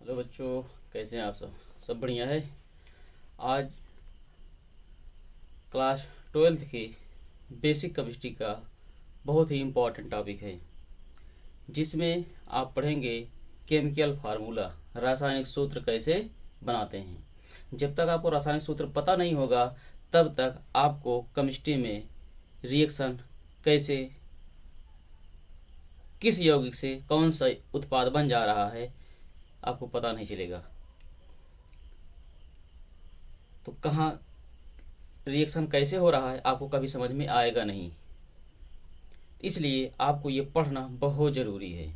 Hello बच्चों, कैसे हैं आप सब बढ़िया है। आज क्लास 12th की बेसिक केमिस्ट्री का बहुत ही इम्पोर्टेंट टॉपिक है, जिसमें आप पढ़ेंगे केमिकल फार्मूला, रासायनिक सूत्र कैसे बनाते हैं। जब तक आपको रासायनिक सूत्र पता नहीं होगा तब तक आपको केमिस्ट्री में रिएक्शन कैसे, किस यौगिक से कौन सा उत्पाद बन जा रहा है, आपको पता नहीं चलेगा। तो कहाँ रिएक्शन कैसे हो रहा है आपको कभी समझ में आएगा नहीं। इसलिए आपको ये पढ़ना बहुत ज़रूरी है।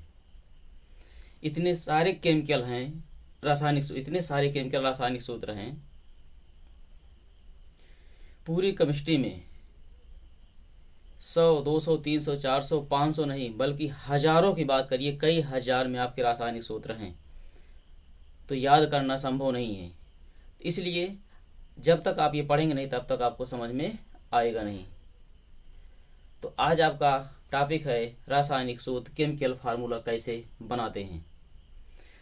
इतने सारे केमिकल हैं, इतने सारे केमिकल रासायनिक सूत्र हैं पूरी केमिस्ट्री में। 100, 200, 300, 400, 500 नहीं बल्कि हजारों की बात करिए, कई हजार में आपके रासायनिक सूत्र हैं, तो याद करना संभव नहीं है। इसलिए जब तक आप ये पढ़ेंगे नहीं तब तक आपको समझ में आएगा नहीं। तो आज आपका टॉपिक है रासायनिक सूत्र, केमिकल फार्मूला कैसे बनाते हैं।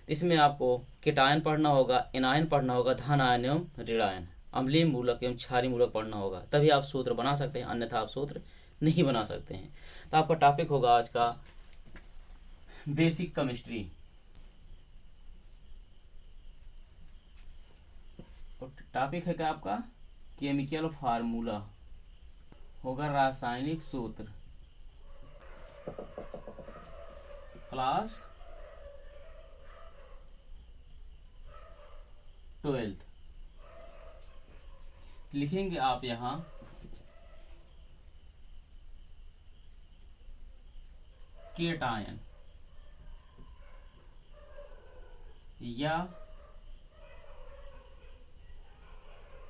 इसमें आपको कीटायन पढ़ना होगा, एनायन पढ़ना होगा, धन आयन एवं ऋणायन, अम्लीय मूलक एवं क्षारीय मूलक पढ़ना होगा, तभी आप सूत्र बना सकते हैं, अन्यथा आप सूत्र नहीं बना सकते हैं। तो आपका टॉपिक होगा आज का बेसिक केमिस्ट्री। तो टॉपिक है क्या आपका केमिकल फार्मूला, होगा रासायनिक सूत्र, क्लास 12th। लिखेंगे आप यहाँ कीटायन या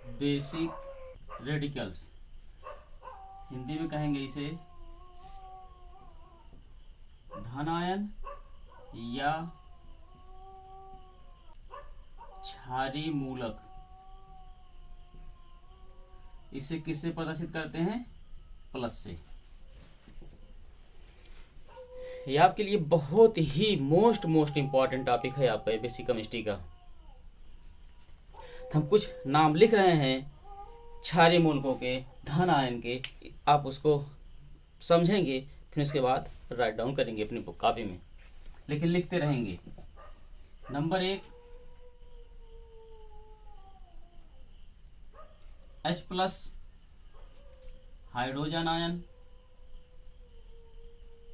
बेसिक रेडिकल्स, हिंदी में कहेंगे इसे धनायन या क्षारीय मूलक। इसे किससे प्रदर्शित करते हैं? प्लस से। यह आपके लिए बहुत ही मोस्ट इम्पॉर्टेंट टॉपिक है आपका बेसिक केमिस्ट्री का। हम कुछ नाम लिख रहे हैं क्षारीय मूलकों के, धन आयन के, आप उसको समझेंगे, फिर उसके बाद राइट डाउन करेंगे अपनी बुक कॉपी में, लेकिन लिखते रहेंगे। Number 1 H+ hydrogen ion,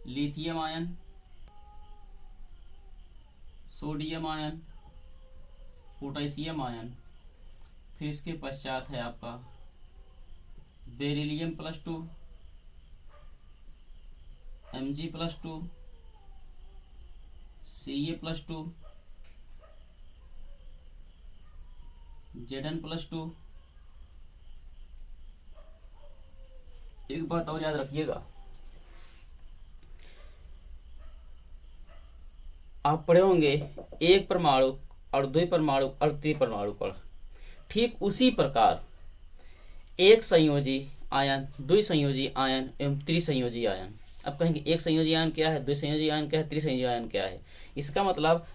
lithium ion, sodium ion, potassium ion. फिर इसके पश्चात है आपका बेरिलियम +2, Mg+2, Ca+2, Zn+2। एक बात और याद रखिएगा, आप पढ़े होंगे एक परमाणु और द्विपरमाणु और त्रिपरमाणु पर, ठीक उसी प्रकार एक संयोजी आयन, द्विसंयोजी आयन एवं त्रिसंयोजी आयन। अब कहेंगे एक संयोजी आयन क्या है, द्विसंयोजी आयन क्या है, त्रिसंयोजी आयन क्या है। इसका मतलब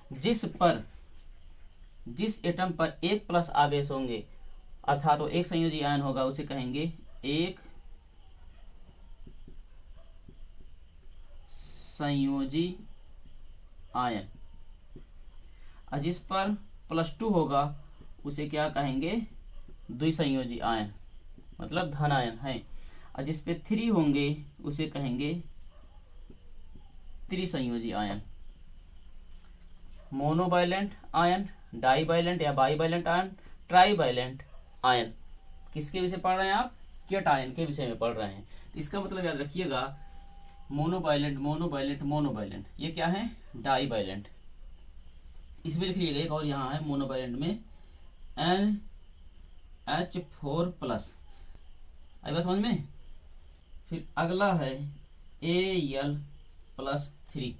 जिस एटम पर 1+ आवेश होंगे अर्थात वो एक संयोजी आयन होगा, उसे कहेंगे एक संयोजी आयन। और जिस पर +2 होगा उसे क्या कहेंगे? द्विसंयोजी आयन, मतलब धन आयन है। और जिस पे 3 होंगे उसे कहेंगे त्रिसंयोजी आयन। मोनोवैलेंट आयन, डाईवैलेंट या बाईवैलेंट आयन, ट्राईवैलेंट आयन। किसके विषय पढ़ रहे हैं आप? केटायन के विषय में पढ़ रहे हैं। इसका मतलब याद रखिएगा, मोनोवैलेंट मोनोवैलेंट मोनोवैलेंट, ये क्या है? डाईवैलेंट। इसमें लिख लीजिएगा एक और यहाँ है मोनोवैलेंट में NH4+। आएगा समझ में? फिर अगला है Al+3।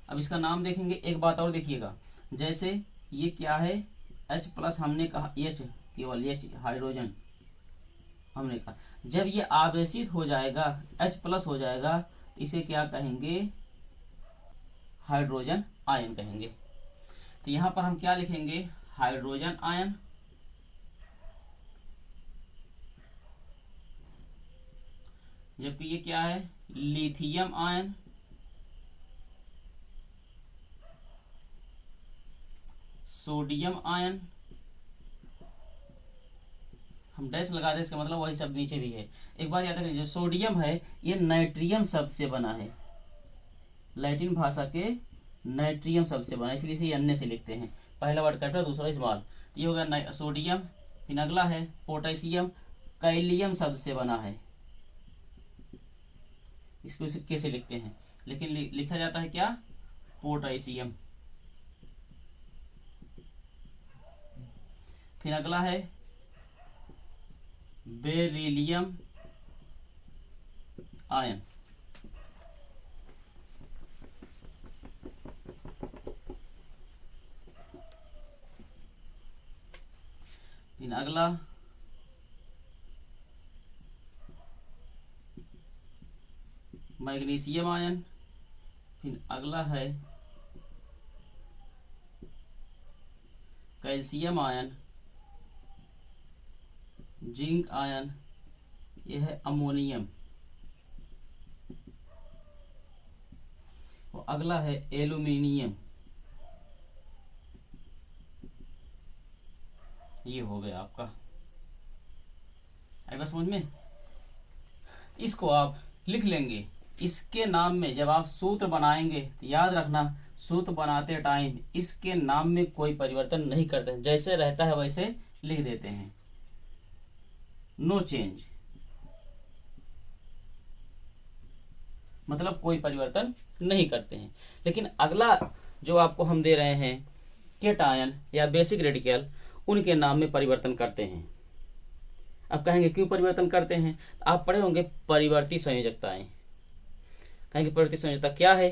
अब इसका नाम देखेंगे, एक बात और देखिएगा, जैसे ये क्या है? H+, हमने कहा H, केवल H हाइड्रोजन हमने कहा। जब ये आवेशित हो जाएगा, H+ हो जाएगा, इसे क्या कहेंगे? हाइड्रोजन आयन कहेंगे। तो यहाँ पर हम क्या लिखेंगे, हाइड्रोजन आयन, जबकि ये क्या है, लिथियम आयन, सोडियम आयन। हम डैश लगा दें, इसका मतलब वही शब्द नीचे भी है। एक बार याद रखिए, जो सोडियम है ये नाइट्रियम शब्द से बना है, लैटिन भाषा के नाइट्रियम शब्द से बना है, इसलिए इसे अन्य से लिखते हैं। पहला वर्ड कैपिटल, दूसरा स्मॉल। ये हो गया सोडियम। फिर अगला है पोटेशियम, कैलियम शब्द से बना है, इसको सिक्के से लिखते हैं, लेकिन लिखा जाता है क्या, पोटेशियम। फिर अगला है बेरिलियम आयन। फिर अगला मैग्नीशियम आयन। फिर अगला है कैल्शियम आयन, जिंक आयन, यह है अमोनियम। और अगला है एल्यूमिनियम। ये हो गया आपका, आएगा समझ में। इसको आप लिख लेंगे। इसके नाम में जब आप सूत्र बनाएंगे तो याद रखना, सूत्र बनाते टाइम इसके नाम में कोई परिवर्तन नहीं करते हैं, जैसे रहता है वैसे लिख देते हैं, नो चेंज, मतलब कोई परिवर्तन नहीं करते हैं। लेकिन अगला जो आपको हम दे रहे हैं केटायन या बेसिक रेडिकल, उनके नाम में परिवर्तन करते हैं। अब कहेंगे क्यों परिवर्तन करते हैं, आप पढ़े होंगे परिवर्ती संयोजकताएं। कहेंगे परिवर्ती संयोजकता क्या है,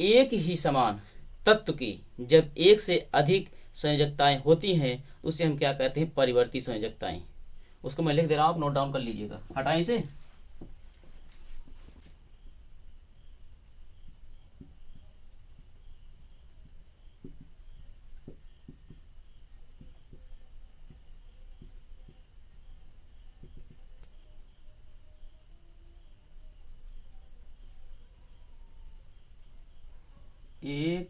एक ही समान तत्व की जब एक से अधिक संयोजकताएं होती हैं उसे हम क्या कहते हैं, परिवर्ती संयोजकताएं। उसको मैं लिख दे रहा हूं, आप नोट डाउन कर लीजिएगा। हटाएं इसे। एक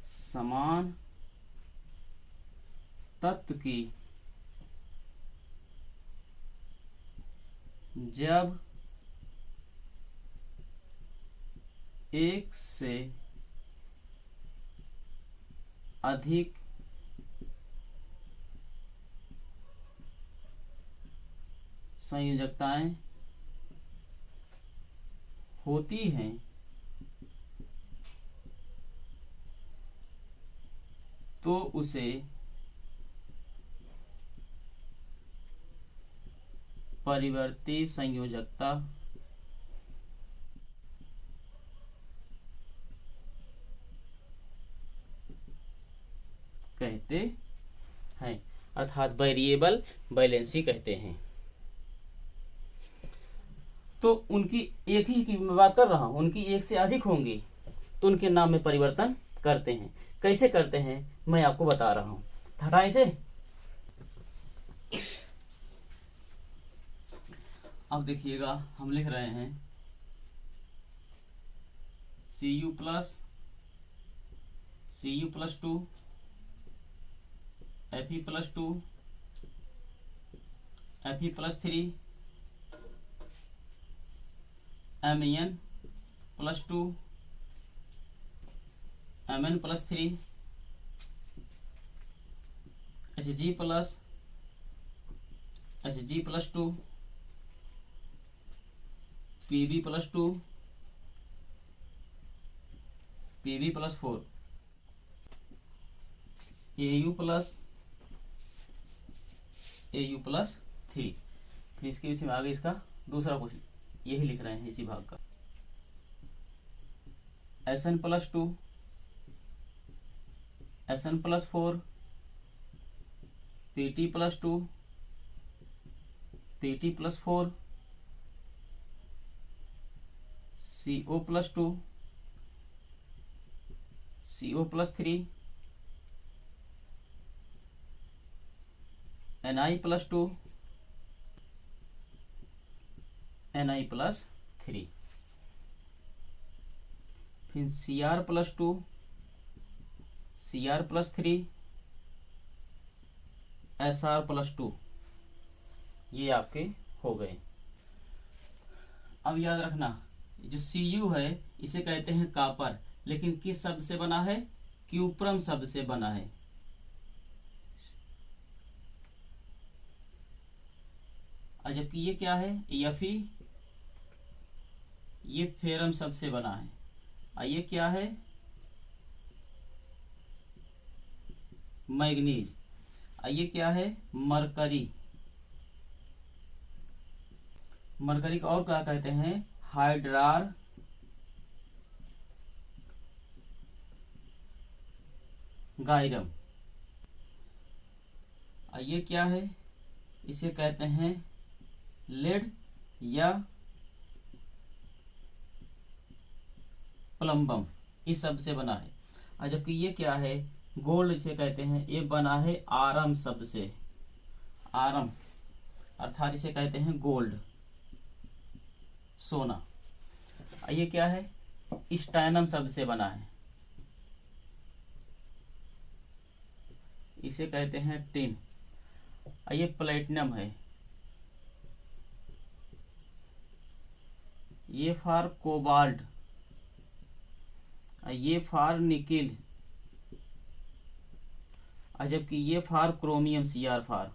समान तत्व की जब एक से अधिक संयोजकताएं होती हैं तो उसे परिवर्ती संयोजकता कहते हैं, अर्थात वेरिएबल बैलेंसी कहते हैं। तो उनकी एक ही की मैं बात कर रहा हूं, उनकी एक से अधिक होंगी तो उनके नाम में परिवर्तन करते हैं। कैसे करते हैं मैं आपको बता रहा हूं। हटाएं इसे। अब देखिएगा, हम लिख रहे हैं Cu plus 2, Fe plus 2, Fe plus 3, Men plus 2, Mn plus 3, Hg plus 2, Pb plus 2, Pb plus 4, Au plus 3। फिर इसके विषय में आगे इसका दूसरा क्वेश्चन यही लिख रहे हैं इसी भाग का। Sn plus 2, Sn plus 4, Pt plus 2, Pt plus 4, Co plus 2, CO+3 Na+2 Na+3, फिर Cr+2 Cr+3 Sr+2, ये आपके हो गए। अब याद रखना जो Cu है इसे कहते हैं कॉपर, लेकिन किस शब्द से बना है? क्यूप्रम शब्द से बना है। और जबकि ये क्या है? Fe, ये फेरम शब्द से बना है। और ये क्या है? मैग्नीज। और ये क्या है? मरकरी। मरकरी को और क्या कहते हैं? हाइड्रार गायरम। और ये क्या है? इसे कहते हैं लेड या प्लम्बम, इस शब्द से बना है। और जबकि ये क्या है? गोल्ड इसे कहते हैं, ये बना है आरम शब्द से। आरम अर्थात इसे कहते हैं गोल्ड, सोना। और ये क्या है? स्टैनम शब्द से बना है, इसे कहते हैं टिन। और ये प्लेटिनम है, ये फॉर कोबाल्ट। और ये फॉर निकिल। और जबकि ये for chromium, Cr for.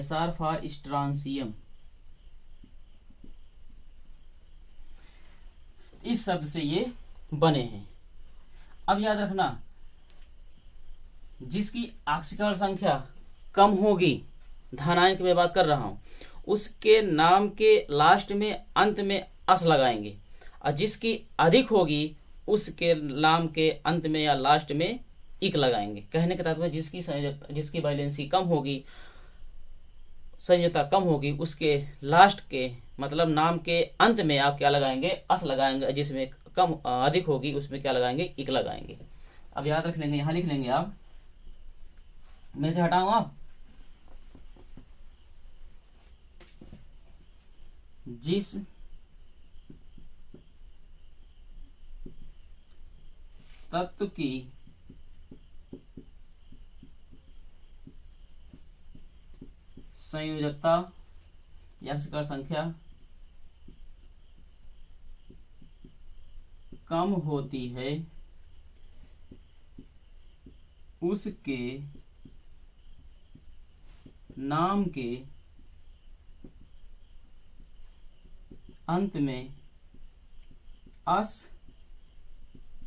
Sr for strontium. इस शब्द से ये बने हैं। अब याद रखना जिसकी आक्सीकरण संख्या कम होगी, धनायन की मैं बात कर रहा हूं, उसके नाम के लास्ट में अंत में अस लगाएंगे। और जिसकी अधिक होगी उसके नाम के अंत में या लास्ट में इक लगाएंगे। कहने का तात्पर्य जिसकी वैलेंसी कम होगी, संयोजकता कम होगी, उसके लास्ट के मतलब नाम के अंत में आप क्या लगाएंगे? अस लगाएंगे। जिसमें कम अधिक होगी उसमें क्या लगाएंगे? इक लगाएंगे। अब याद रख लेंगे, यहाँ लिख लेंगे आप, मैं से हटाऊंगा आप। जिस तत्व की संयोजकता या आक्सीकरण संख्या कम होती है उसके नाम के अंत में अस,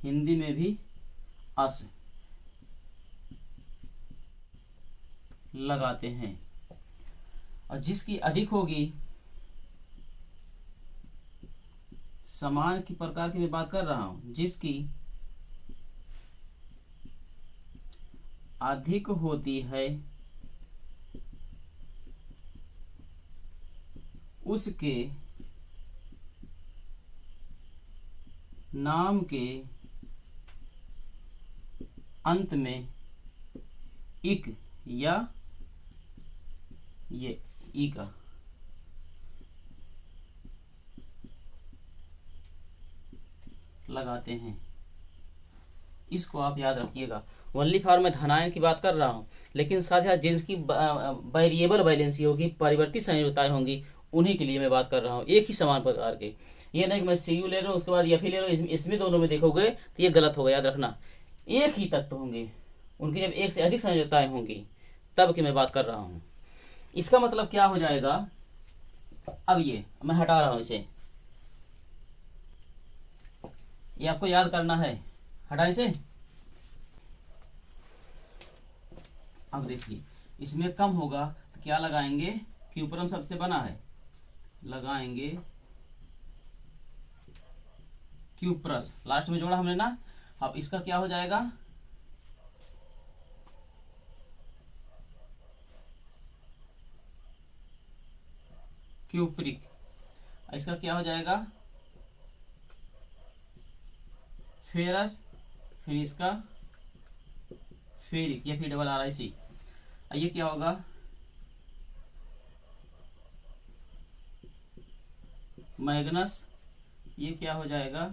हिंदी में भी अस लगाते हैं। और जिसकी अधिक होगी, समान की प्रकार की मैं बात कर रहा हूं, जिसकी अधिक होती है उसके नाम के अंत में इक या ये ई का लगाते हैं। इसको आप याद रखिएगा। वनली फॉर्म में धनायन की बात कर रहा हूं, लेकिन साथ ही जिनकी वेरिएबल वैलेंसी होगी, परिवर्तित संयोजकताएं होंगी, उन्हीं के लिए मैं बात कर रहा हूं, एक ही समान प्रकार के। ये नहीं कि मैं Cu ले रहा हूँ उसके बाद Fe ले रहा हूँ, इसमें दोनों में देखोगे तो ये गलत होगा। याद रखना एक ही तत्व होंगे, उनकी जब एक से अधिक संयोजकताएं होंगी तब की मैं बात कर रहा हूँ। इसका मतलब क्या हो जाएगा? अब ये मैं हटा रहा हूं इसे, ये आपको याद करना है। हटा इसे। अब देखिए इसमें कम होगा तो क्या लगाएंगे? क्यूप्रम सबसे बना है, लगाएंगे क्यूप्रस, लास्ट में जोड़ा हमने ना। अब इसका क्या हो जाएगा? क्यूप्रिक। इसका क्या हो जाएगा फेरस, फिर इसका फेरिक, ये फिर डबल RiC। ये क्या होगा मैग्नस, ये क्या हो जाएगा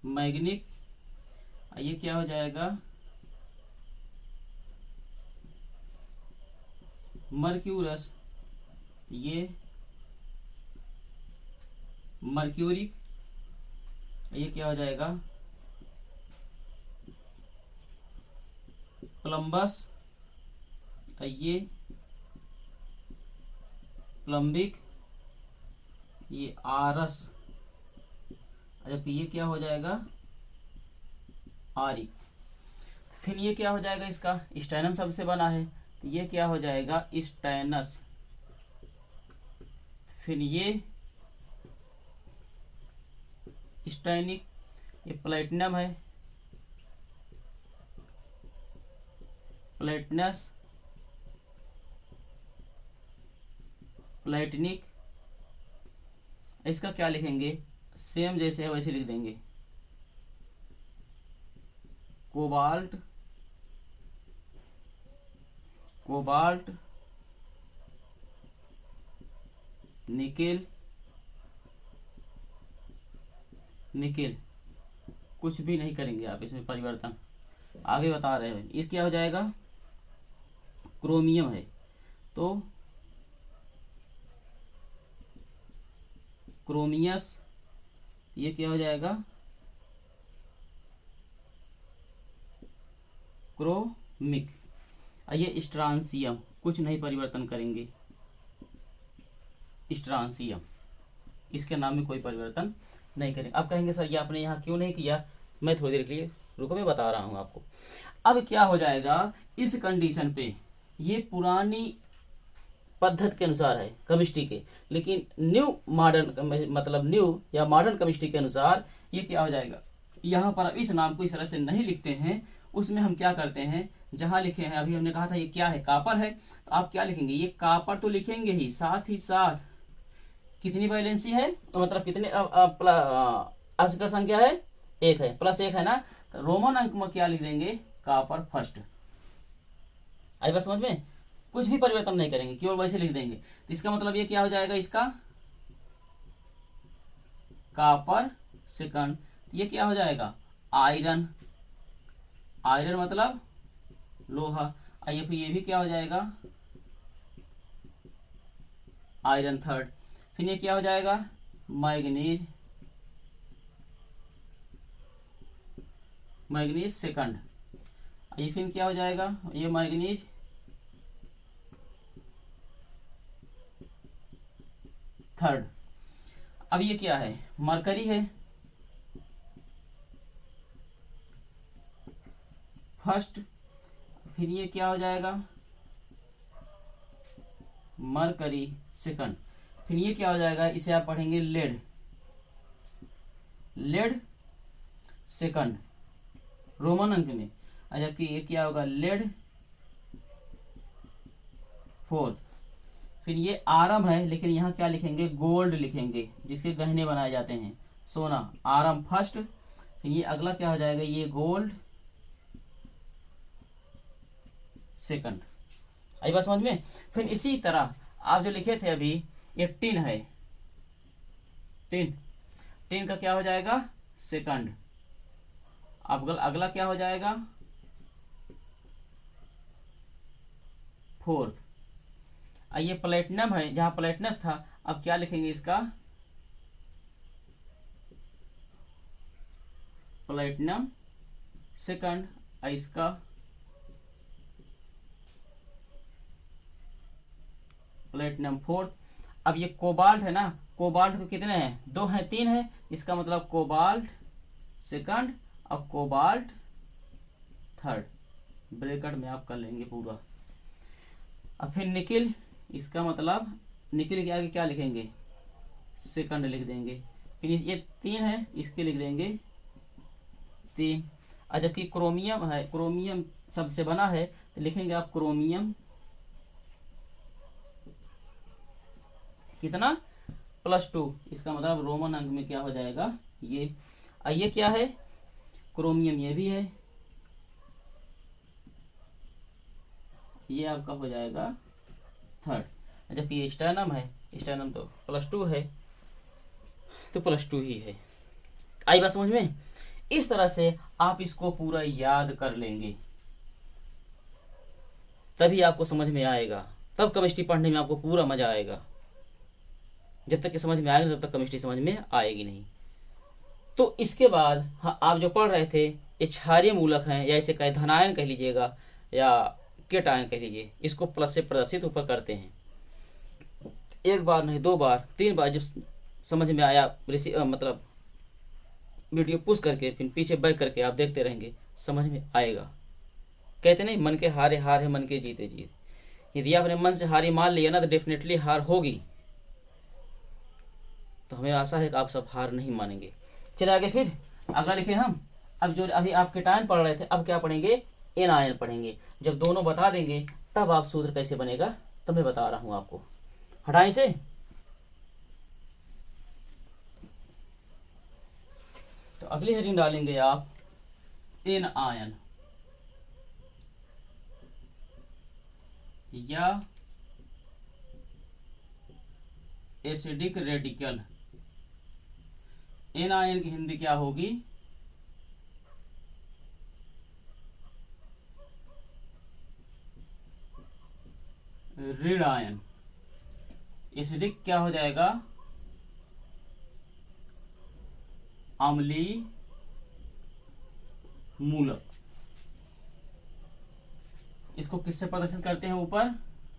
मैग्निक, ये क्या हो जाएगा मर्क्यूरस, ये मर्क्यूरिक, ये क्या हो जाएगा प्लम्बस, ये प्लम्बिक, ये आरस, जबकि ये क्या हो जाएगा आरिक। फिर ये क्या हो जाएगा इसका स्टैनम शब्द से बना है, तो ये क्या हो जाएगा स्टैनस। फिर ये स्टैनिक, ये प्लेटिनम है, प्लेटिनस, प्लेटिनिक। इसका क्या लिखेंगे सेम जैसे है वैसे लिख देंगे कोबाल्ट, कोबाल्ट, निकेल, निकेल। कुछ भी नहीं करेंगे आप इसमें परिवर्तन, आगे बता रहे हैं। ये क्या हो जाएगा क्रोमियम है, तो क्रोमियस, ये क्या हो जाएगा क्रोमिक। ये स्ट्रांसियम, कुछ नहीं परिवर्तन करेंगे स्ट्रांसियम, इसके नाम में कोई परिवर्तन नहीं करेंगे। अब कहेंगे सर ये आपने यहाँ क्यों नहीं किया, मैं थोड़ी देर के लिए रुको, मैं बता रहा हूँ आपको। अब क्या हो जाएगा इस कंडीशन पे, ये पुरानी पद्धति के अनुसार है केमिस्ट्री के, लेकिन न्यू मॉडर्न मतलब न्यू या मॉडर्न केमिस्ट्री के अनुसार ये क्या हो जाएगा, यहाँ पर इस नाम को इस तरह से नहीं लिखते हैं। उसमें हम क्या करते हैं, जहाँ लिखे हैं अभी हमने कहा था ये क्या है कापर है, तो आप क्या लिखेंगे ये कापर तो लिखेंगे ही, साथ ही साथ कितनी वैलेंसी है, तो मतलब कितने अष्टक संख्या है 1 है, +1 है ना, तो रोमन अंक में क्या लिख देंगे कापर फर्स्ट। आई बात समझ में, कुछ भी परिवर्तन नहीं करेंगे, केवल वैसे लिख देंगे। तो इसका मतलब ये क्या हो जाएगा इसका कापर सेकंड, ये क्या हो जाएगा आयरन, आयरन मतलब लोहा, ये भी क्या हो जाएगा आयरन थर्ड। फिर ये क्या हो जाएगा मैग्नीज, मैग्नीज सेकंड। ये फिर क्या हो जाएगा ये मैग्नीज थर्ड। अब ये क्या है मरकरी है फर्स्ट, फिर ये क्या हो जाएगा मरकरी सेकंड। फिर ये क्या हो जाएगा इसे आप पढ़ेंगे लेड, लेड सेकंड रोमन अंक में, जबकि ये क्या होगा लेड फोर्थ। फिर ये आरम है, लेकिन यहाँ क्या लिखेंगे गोल्ड लिखेंगे, जिसके गहने बनाए जाते हैं सोना, आरम फर्स्ट। फिर ये अगला क्या हो जाएगा ये गोल्ड सेकंड। आई बात समझ में। फिर इसी तरह आप जो लिखे थे अभी ये टिन है, टिन, टिन का क्या हो जाएगा सेकंड। अब अगला क्या हो जाएगा फोर्थ। ये प्लेटिनम है, जहां प्लेटिनस था अब क्या लिखेंगे इसका प्लेटिनम सेकंड, इसका प्लेटिनम फोर्थ। अब ये कोबाल्ट है ना, कोबाल्ट को कितने हैं 2 हैं 3 है, इसका मतलब कोबाल्ट सेकंड और कोबाल्ट थर्ड, ब्रैकेट में आप कर लेंगे पूरा। अब फिर निकिल, इसका मतलब निकिल के आगे क्या लिखेंगे सेकंड लिख देंगे। फिर ये 3 है इसके लिख देंगे 3। और जबकि क्रोमियम है, क्रोमियम शब्द से बना है तो लिखेंगे आप क्रोमियम कितना, +2। इसका मतलब रोमन अंक में क्या हो जाएगा, ये क्या है, क्रोमियम, ये भी है, ये आपका हो जाएगा 3rd। जबकि ये स्टर्नम है, स्टर्नम तो +2 है, तो +2 ही है। आई बात समझ में। इस तरह से आप इसको पूरा याद कर लेंगे, तभी आपको समझ में आएगा, तब केमिस्ट्री पढ़ने में आपको पूरा मजा आएगा। जब तक कि समझ में आएगा तब तक केमिस्ट्री समझ में आएगी नहीं। तो इसके बाद हाँ, आप जो पढ़ रहे थे ये क्षारीय मूलक हैं, या इसे कहे धनायन कह लीजिएगा या केटायन कह लीजिए, इसको प्लस से प्रदर्शित ऊपर करते हैं। एक बार नहीं, 2 बार 3 बार जब समझ में आया, मतलब वीडियो पुश करके फिर पीछे बैक करके आप देखते रहेंगे, समझ में आएगा। कहते नहीं, मन के हारे हार है, मन के जीते जीत। यदि आपने मन से हारी मान लिया ना, तो डेफिनेटली हार होगी। तो हमें आशा है कि आप सब हार नहीं मानेंगे। चलिए आगे फिर अगला लिखे हम। अब जो अभी आप केटायन पढ़ रहे थे, अब क्या पढ़ेंगे, एनायन पढ़ेंगे। जब दोनों बता देंगे तब आप सूत्र कैसे बनेगा तब मैं बता रहा हूं आपको। हटाएं से। तो अगली हेडिंग डालेंगे आप एनायन या एसिडिक रेडिकल। एनायन की हिंदी क्या होगी, ऋण आयन। एसिडिक क्या हो जाएगा, अम्लीय मूलक। इसको किससे प्रदर्शित करते हैं, ऊपर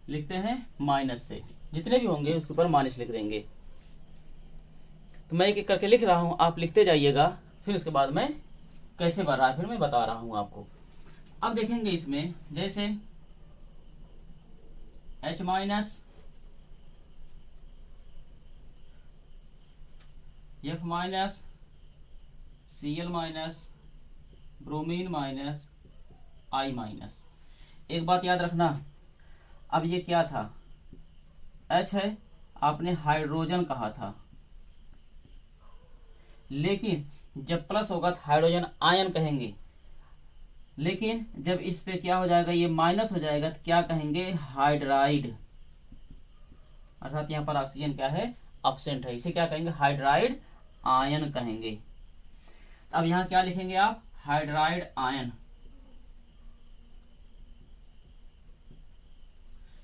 लिखते हैं माइनस से। जितने भी होंगे उसके ऊपर माइनस लिख देंगे। तो मैं एक एक करके लिख रहा हूं, आप लिखते जाइएगा, फिर उसके बाद मैं कैसे बन रहा है फिर मैं बता रहा हूं आपको। अब देखेंगे इसमें जैसे H minus, F minus, Cl minus, bromine minus, I minus. एक बात याद रखना, अब ये क्या था, H है, आपने हाइड्रोजन कहा था, लेकिन जब प्लस होगा तो हाइड्रोजन आयन कहेंगे। लेकिन जब इस पे क्या हो जाएगा, ये माइनस हो जाएगा, तो क्या कहेंगे, हाइड्राइड। अर्थात यहाँ पर ऑक्सीजन क्या है, एब्सेंट है, इसे क्या कहेंगे, हाइड्राइड आयन कहेंगे। अब यहाँ क्या लिखेंगे आप, हाइड्राइड आयन।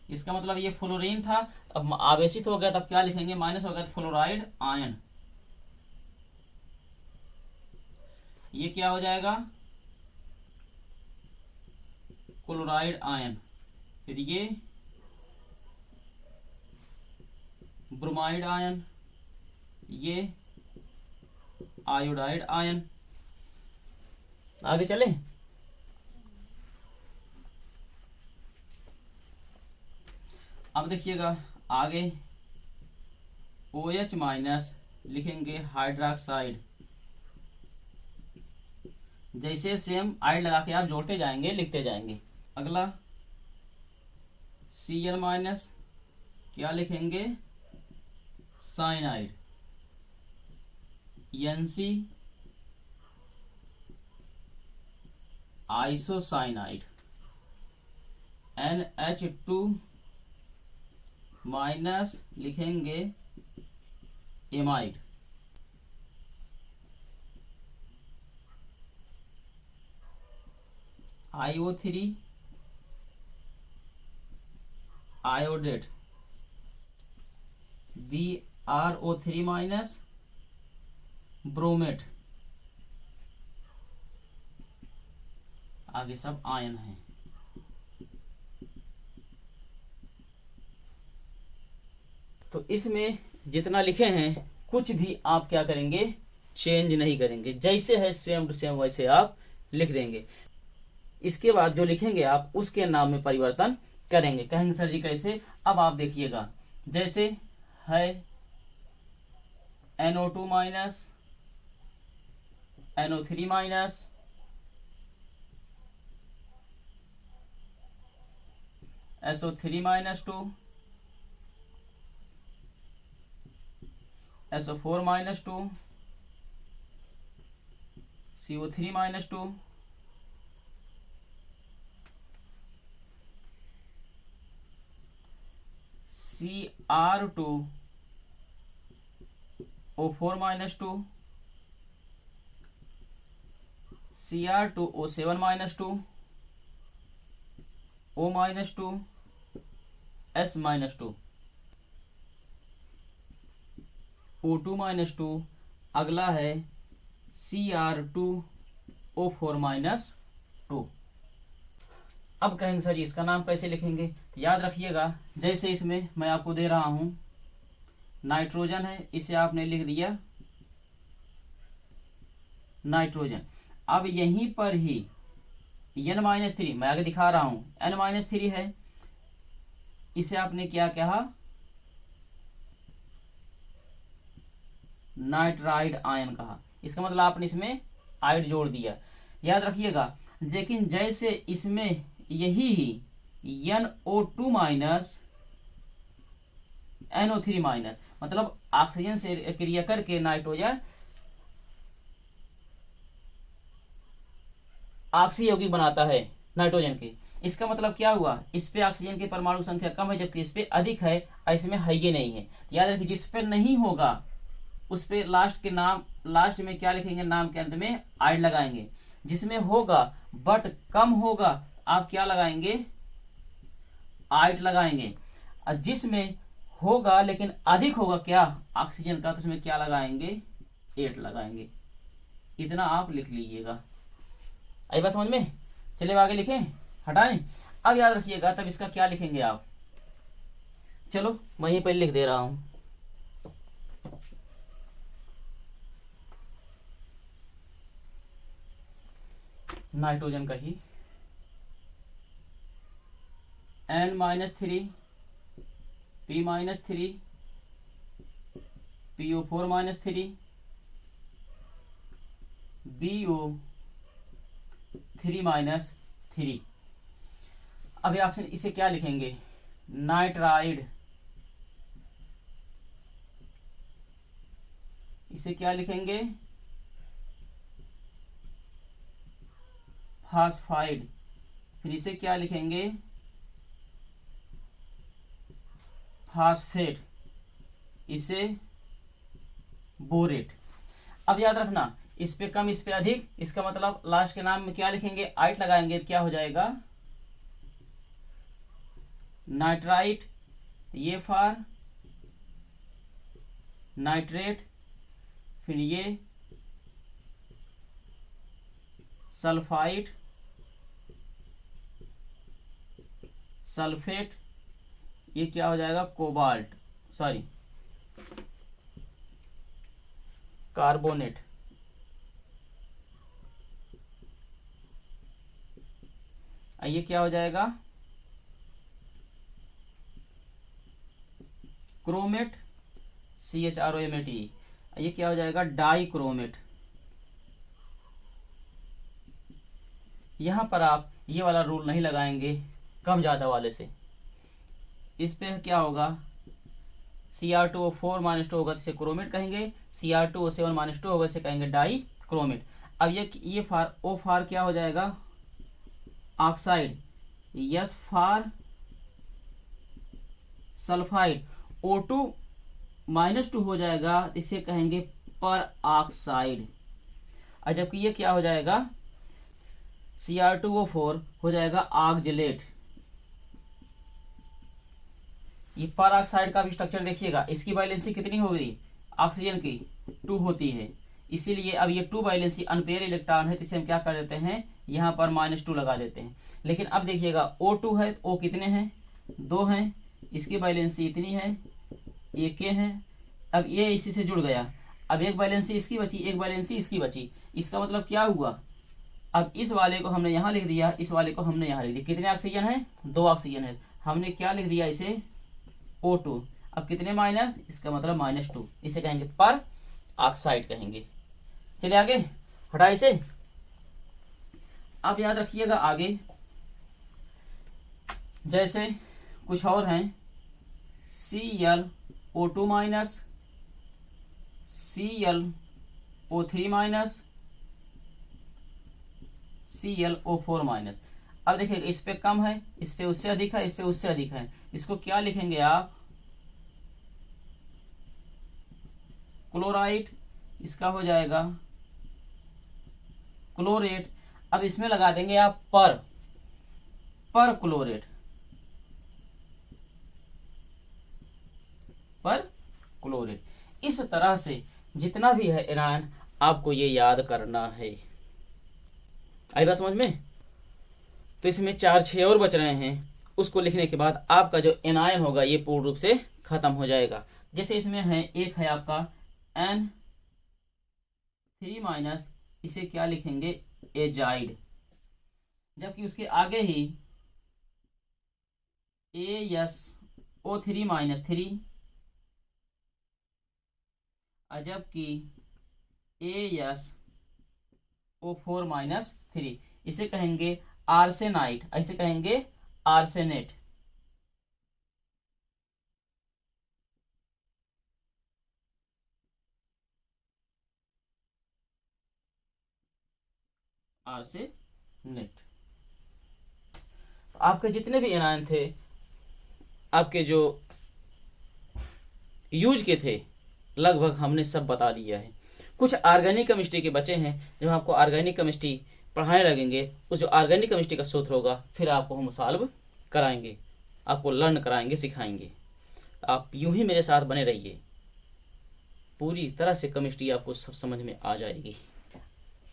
इसका मतलब ये फ्लोरीन था, अब आवेशित हो गया, तब क्या लिखेंगे, माइनस हो गया, फ्लोराइड आयन। ये क्या हो जाएगा, क्लोराइड आयन। फिर ये ब्रोमाइड आयन, ये आयोडाइड आयन। आगे चले। अब देखिएगा आगे OH माइनस लिखेंगे हाइड्रोक्साइड। जैसे सेम आइड लगा के आप जोड़ते जाएंगे, लिखते जाएंगे। अगला Cl माइनस, क्या लिखेंगे, cyanide. NC isocyanide. NH2 minus लिखेंगे amide. IO3 iodate. BrO3 minus bromate. आगे सब आयन है। तो इसमें जितना लिखे हैं कुछ भी आप क्या करेंगे, चेंज नहीं करेंगे, जैसे है सेम टू सेम वैसे आप लिख देंगे। इसके बाद जो लिखेंगे आप उसके नाम में परिवर्तन करेंगे। कहेंगे सर जी कैसे, अब आप देखिएगा, जैसे है NO2 minus, NO3 minus, SO3 minus 2, SO4 minus 2, CO3 minus 2, Cr2O4 minus 2, Cr2O7 minus 2, O minus 2, S minus 2, O2 minus 2, अगला है Cr2O4 माइनस 2। अब कहेंगे सर जी इसका नाम कैसे लिखेंगे? याद रखिएगा, जैसे इसमें मैं आपको दे रहा हूं नाइट्रोजन है, इसे आपने लिख दिया नाइट्रोजन। अब यहीं पर ही N-3, मैं आगे दिखा रहा हूं, N-3 है, इसे आपने क्या कहा? नाइट्राइड आयन कहा। इसका मतलब आपने इसमें आइड जोड़ दिया। याद रखिएगा, लेकिन जैसे इसमें यही ही NO2 माइनस NO3 माइनस, मतलब ऑक्सीजन से क्रिया करके नाइट्रोजन ऑक्सी यौगिक बनाता है नाइट्रोजन के। इसका मतलब क्या हुआ? इस पे ऑक्सीजन की परमाणु संख्या कम है, जबकि इस पे अधिक है, और इसमें है ही नहीं है। याद रखिए, जिस पे नहीं होगा उस पे लास्ट में क्या लिखेंगे? नाम के अंत में आइड लगाएंगे। जिसमें होगा बट कम होगा, आप क्या लगाएंगे? आइड लगाएंगे। और जिसमें होगा लेकिन अधिक होगा क्या? ऑक्सीजन का, तो उसमें क्या लगाएंगे? 8 लगाएंगे। इतना आप लिख लीजिएगा। आई बात समझ में? चलिए आगे लिखें, हटाएं। अब याद रखिएगा, तब इसका क्या लिखेंगे आप? चलो मैं यहीं पर लिख दे रहा हूं। नाइट्रोजन का ही N-3, P-3, PO4-3, BO3-3। अभी ऑप्शन इसे क्या लिखेंगे? नाइट्राइड। इसे क्या लिखेंगे? फास्फाइड। फिर इसे क्या लिखेंगे? फास्फेट। इसे बोरेट। अब याद रखना, इस पे कम इस पे अधिक, इसका मतलब लास्ट के नाम में क्या लिखेंगे? आइट लगाएंगे, क्या हो जाएगा? नाइट्राइट। ये फॉर नाइट्रेट, फिर ये सल्फाइड, सल्फेट, ये क्या हो जाएगा? Cobalt, sorry carbonate. ये क्या हो जाएगा? Chromate, CHROMAT। ये क्या हो जाएगा? Die chromate. यहां पर आप ये वाला रूल नहीं लगाएंगे कम ज्यादा वाले से। इस पे क्या होगा? Cr2O4-2 होगा तो इसे क्रोमेट कहेंगे, Cr2O7-2 होगा इसे कहेंगे डाई क्रोमेट। अब ये फार O फार क्या हो जाएगा? ऑक्साइड। S फार सल्फाइड। O2-2 हो जाएगा, इसे कहेंगे पर ऑक्साइड। और जबकि ये क्या हो जाएगा? Cr2O4 हो जाएगा ऑक्जेलेट। ये पर ऑक्साइड का भी स्ट्रक्चर देखिएगा, इसकी वैलेंसी कितनी होगी? ऑक्सीजन की 2 होती है, इसीलिए अब ये 2 वैलेंसी अनपेयर इलेक्ट्रॉन है, तो इसे हम क्या कर देते हैं? यहाँ पर -2 लगा देते हैं। लेकिन अब देखिएगा O2 है, O कितने हैं? 2 हैं, इसकी वैलेंसी इतनी है, ये K है। अब ये इसी से जुड़ गया, अब एक वैलेंसी इसकी बची, एक वैलेंसी इसकी बची। इसका मतलब क्या हुआ? अब इस वाले को हमने यहाँ लिख दिया, इस वाले को हमने यहाँ लिख दिया। कितने ऑक्सीजन है? 2 ऑक्सीजन है। हमने क्या लिख दिया? इसे O2। अब कितने माइनस? इसका मतलब -2। इसे कहेंगे पर ऑक्साइड कहेंगे। चलिए आगे, हटा इसे। अब याद रखिएगा आगे, जैसे कुछ और हैं, ClO2-, ClO3 minus ClO4 minus. अब देखिए इस पे कम है, इस पे उससे अधिक है, इस पे उससे अधिक है, इसको क्या लिखेंगे आप, क्लोराइड, इसका हो जाएगा क्लोरेट। अब इसमें लगा देंगे आप पर क्लोरेट, पर क्लोरेट। इस तरह से जितना भी है एनायन आपको ये याद करना है। आई बात समझ में? तो इसमें 4-6 और बच रहे हैं, उसको लिखने के बाद आपका जो एनायन होगा ये पूर्ण रूप से खत्म हो जाएगा। जैसे इसमें है, एक है आपका N3 माइनस, इसे क्या लिखेंगे, एजाइड, जबकि उसके आगे ही AsO3 माइनस 3, जबकि AsO4 माइनस 3, इसे कहेंगे आर्सेनाइट, ऐसे कहेंगे आर्सेनेट। आर्सेनेट। आपके जितने भी एनायन थे, आपके जो यूज के थे, लगभग हमने सब बता दिया है। कुछ ऑर्गेनिक केमिस्ट्री के बचे हैं, जब आपको ऑर्गेनिक केमिस्ट्री पढ़ाने लगेंगे, उस जो ऑर्गेनिक केमिस्ट्री का सूत्र होगा फिर आपको हम सॉल्व कराएंगे, आपको लर्न कराएंगे, सिखाएंगे। आप यूं ही मेरे साथ बने रहिए, पूरी तरह से केमिस्ट्री आपको सब समझ में आ जाएगी।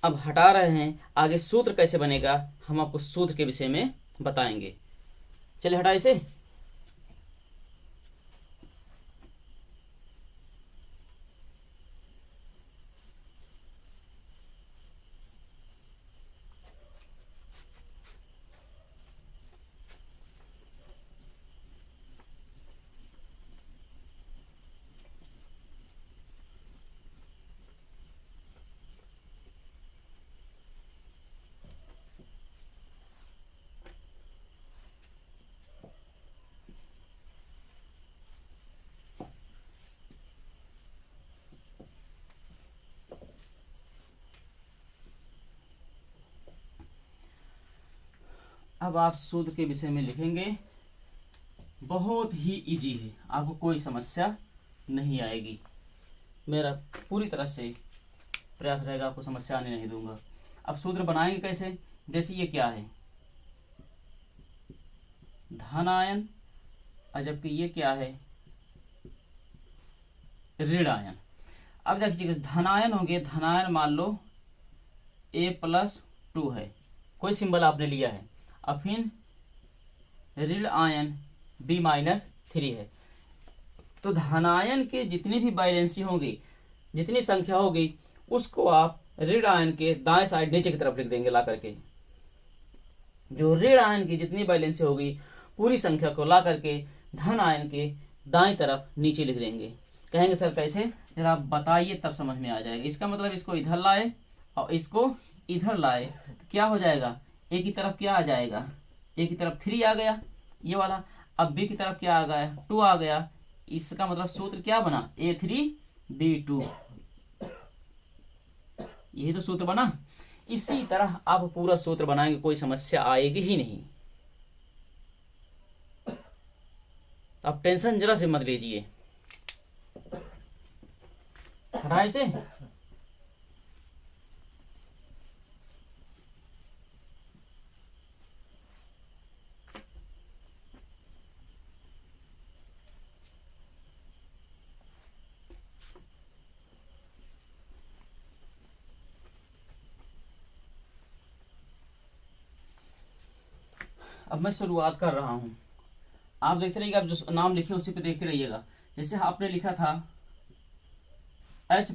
अब हटा रहे हैं, आगे सूत्र कैसे बनेगा हम आपको सूत्र के विषय में बताएंगे। चलिए हटा इसे। अब आप सूत्र के विषय में लिखेंगे, बहुत ही इजी है, आपको कोई समस्या नहीं आएगी। मेरा पूरी तरह से प्रयास रहेगा आपको समस्या आने नहीं दूंगा। अब सूत्र बनाएंगे कैसे, जैसे ये क्या है, धन आयन, जबकि ये क्या है, ऋण आयन। अब देखिए धनायन होंगे, धनायन मान लो A+2 है, कोई सिंबल आपने लिया है। अब फिर ऋण आयन B-3 है। तो धनायन के जितनी भी वैलेंसी होंगी, जितनी संख्या होगी, उसको आप ऋण आयन के दाएं साइड नीचे की तरफ लिख देंगे ला करके। जो ऋण आयन की जितनी वैलेंसी होगी पूरी संख्या को ला करके धन आयन के दाएं तरफ नीचे लिख देंगे। कहेंगे सर कैसे, जरा आप बताइए तब समझ में आ जाएगा। इसका मतलब इसको इधर लाए और इसको इधर लाए, तो क्या हो जाएगा, ए की तरफ क्या आ जाएगा, ए की तरफ 3 आ गया ये वाला, अब बी की तरफ क्या आ गया, 2 आ गया। इसका मतलब सूत्र क्या बना, A3B2, यही तो सूत्र बना। इसी तरह आप पूरा सूत्र बनाएंगे, कोई समस्या आएगी ही नहीं। आप टेंशन जरा से मत लीजिए। हटाए से अब मैं शुरुआत कर रहा हूं, आप देखते रहिएगा, आप जो नाम लिखे उसी पे देखते रहिएगा। जैसे आपने लिखा था H+,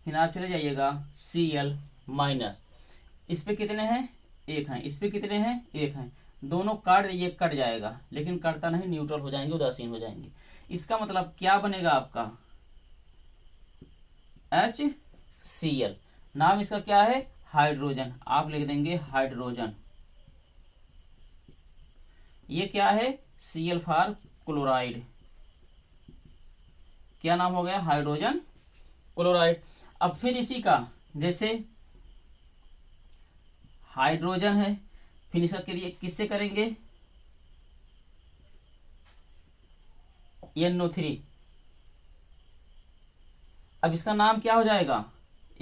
फिर आप चले जाइएगा Cl-, इस पे कितने हैं, 1 हैं, इस पे कितने हैं, 1 हैं। दोनों काट ये कट जाएगा, लेकिन कटता नहीं, न्यूट्रल हो जाएंगे, उदासीन हो जाएंगे। इसका मतलब क्या बनेगा आपका, HCl, नाम इसका क्या है, हाइड्रोजन, आप लिख देंगे हाइड्रोजन। ये क्या है, Cl फॉर क्लोराइड, क्या नाम हो गया, हाइड्रोजन क्लोराइड। अब फिर इसी का जैसे हाइड्रोजन है, फिर इसका किससे करेंगे, NO3। अब इसका नाम क्या हो जाएगा,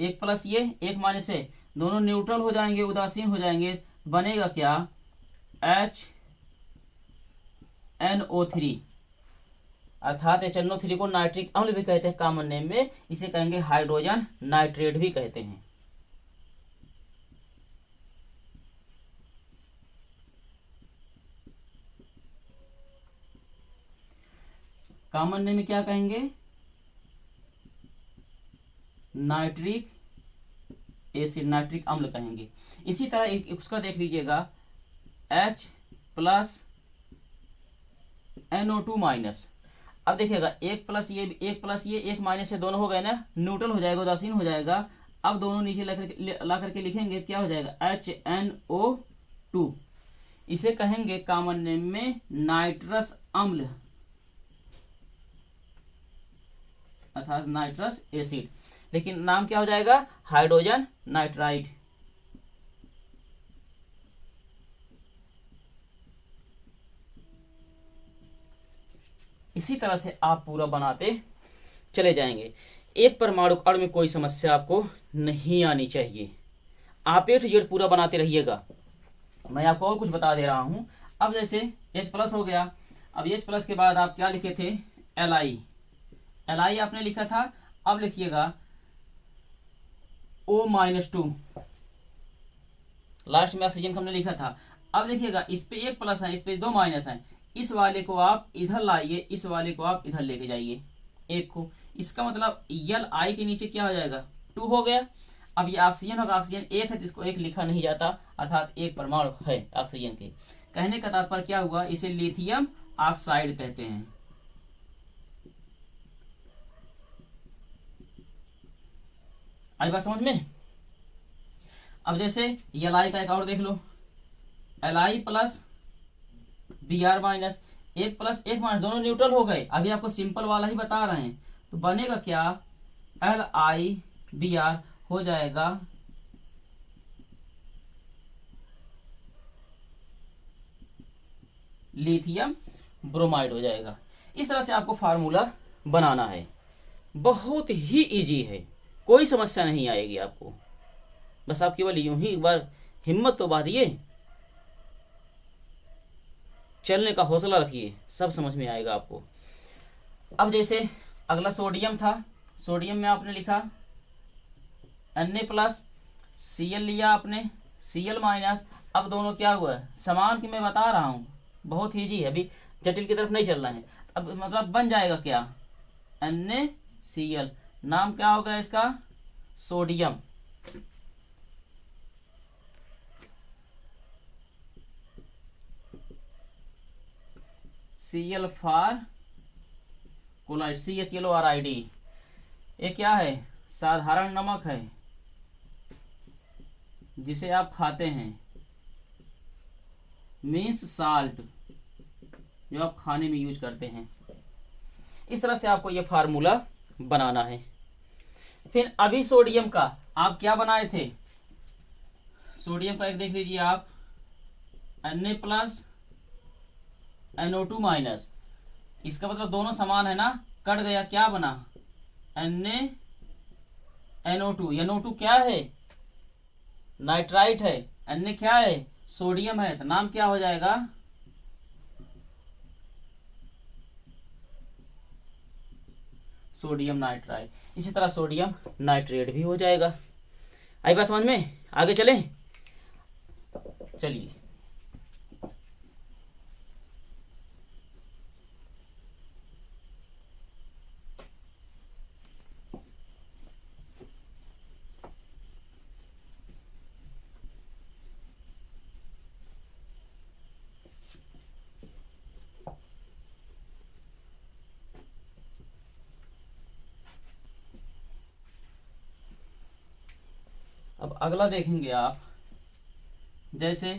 एक प्लस ये एक माइनस से, दोनों न्यूट्रल हो जाएंगे, उदासीन हो जाएंगे, बनेगा क्या, HNO3। अर्थात HNO3 को नाइट्रिक अम्ल भी कहते हैं कॉमन नेम में, इसे कहेंगे हाइड्रोजन नाइट्रेट भी कहते हैं। कॉमन नेम में क्या कहेंगे, नाइट्रिक एसिड, नाइट्रिक अम्ल कहेंगे। इसी तरह उसका देख लीजिएगा H+NO2-। अब देखिएगा एक प्लस ये एक माइनस से, दोनों हो गए ना, न्यूट्रल हो जाएगा, उदासीन हो जाएगा। अब दोनों नीचे ला करके लिखेंगे, क्या हो जाएगा, HNO2। इसे कहेंगे कॉमन नेम में नाइट्रस अम्ल अर्थात नाइट्रस एसिड, लेकिन नाम क्या हो जाएगा, हाइड्रोजन नाइट्राइड। इसी तरह से आप पूरा बनाते चले जाएंगे। एक परमाणु अणु में कोई समस्या आपको नहीं आनी चाहिए। आप A to Z पूरा बनाते रहिएगा। मैं आपको और कुछ बता दे रहा हूं। अब जैसे H+ हो गया, अब H+ के बाद आप क्या लिखे थे, Li आपने लिखा था। अब लिखिएगा O-2, लास्ट में ऑक्सीजन हमने लिखा था। अब देखिएगा इस पे एक प्लस है, इस पे 2 माइनस है। इस वाले को आप इधर लाइए, इस वाले को आप इधर लेके जाइए एक को। इसका मतलब Li के नीचे क्या हो जाएगा, 2 हो गया। अब ये ऑक्सीजन होगा, ऑक्सीजन एक है तो इसको एक लिखा नहीं जाता, अर्थात एक परमाणु है ऑक्सीजन के। कहने का तात्पर्य क्या हुआ, इसे लिथियम ऑक्साइड कहते हैं। आई बात समझ में। अब जैसे Li का एक और देख लो, Li प्लस Br-, एक प्लस एक माइनस, दोनों न्यूट्रल हो गए। अभी आपको सिंपल वाला ही बता रहे हैं, तो बनेगा क्या, LiBr हो जाएगा लिथियम ब्रोमाइड हो जाएगा। इस तरह से आपको फार्मूला बनाना है, बहुत ही इजी है, कोई समस्या नहीं आएगी आपको। बस आप केवल यूं ही एक बार हिम्मत तो बांधिए, चलने का हौसला रखिए, सब समझ में आएगा आपको। अब जैसे अगला सोडियम था, सोडियम में आपने लिखा Na+, Cl लिया आपने, Cl-। अब दोनों क्या हुआ, समान की मैं बता रहा हूँ, बहुत ईजी है, अभी जटिल की तरफ नहीं चलना है। अब मतलब बन जाएगा क्या, NaCl, नाम क्या होगा इसका, sodium. Cl for chloride, CHLORID। ये क्या है, साधारण नमक है जिसे आप खाते हैं, मीन्स साल्ट, जो आप खाने में यूज करते हैं। इस तरह से आपको ये फार्मूला बनाना है। फिर अभी सोडियम का आप क्या बनाए थे, सोडियम का एक देख लीजिए आप, Na+, NO2-। इसका मतलब दोनों समान है ना, कट गया, क्या बना, NaNO2। NO2 क्या है, नाइट्राइट है, Na क्या है, सोडियम है, तो नाम क्या हो जाएगा, सोडियम नाइट्राइट। इसी तरह सोडियम नाइट्रेट भी हो जाएगा। आई बात समझ में, आगे चलें, चलिए। अब अगला देखेंगे आप, जैसे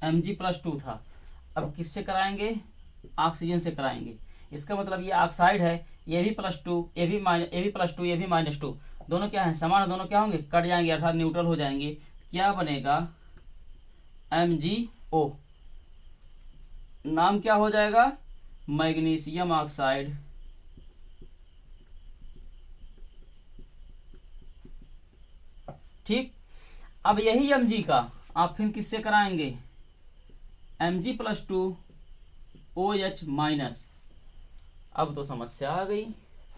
Mg+2 था, अब किससे कराएंगे, ऑक्सीजन से कराएंगे। इसका मतलब ये ऑक्साइड है, ये भी +2, ये भी +2, ये भी -2, दोनों क्या है समान, दोनों क्या होंगे कट जाएंगे अर्थात न्यूट्रल हो जाएंगे। क्या बनेगा MgO, नाम क्या हो जाएगा मैग्नीशियम ऑक्साइड। ठीक, अब यही Mg का आप फिर किससे कराएंगे Mg+2OH-। अब तो समस्या आ गई,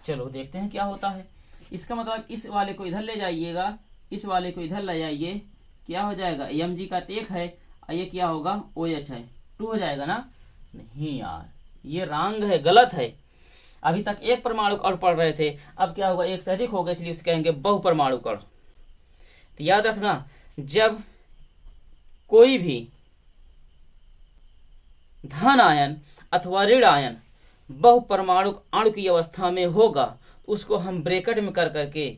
चलो देखते हैं क्या होता है। इसका मतलब इस वाले को इधर ले जाइएगा, इस वाले को इधर ले जाइए, क्या हो जाएगा Mg का 1 है और ये क्या होगा OH है 2 हो जाएगा ना। नहीं यार, ये रॉन्ग है, गलत है। अभी तक एक परमाणु कण पढ़ रहे थे, अब क्या होगा एक से अधिक होगा, इसलिए उसे कहेंगे बहुपरमाणु कण। तो याद रखना, जब कोई भी धन आयन अथवा ऋण आयन बहुपरमाणु अणु की अवस्था में होगा, उसको हम ब्रैकेट में कर करके,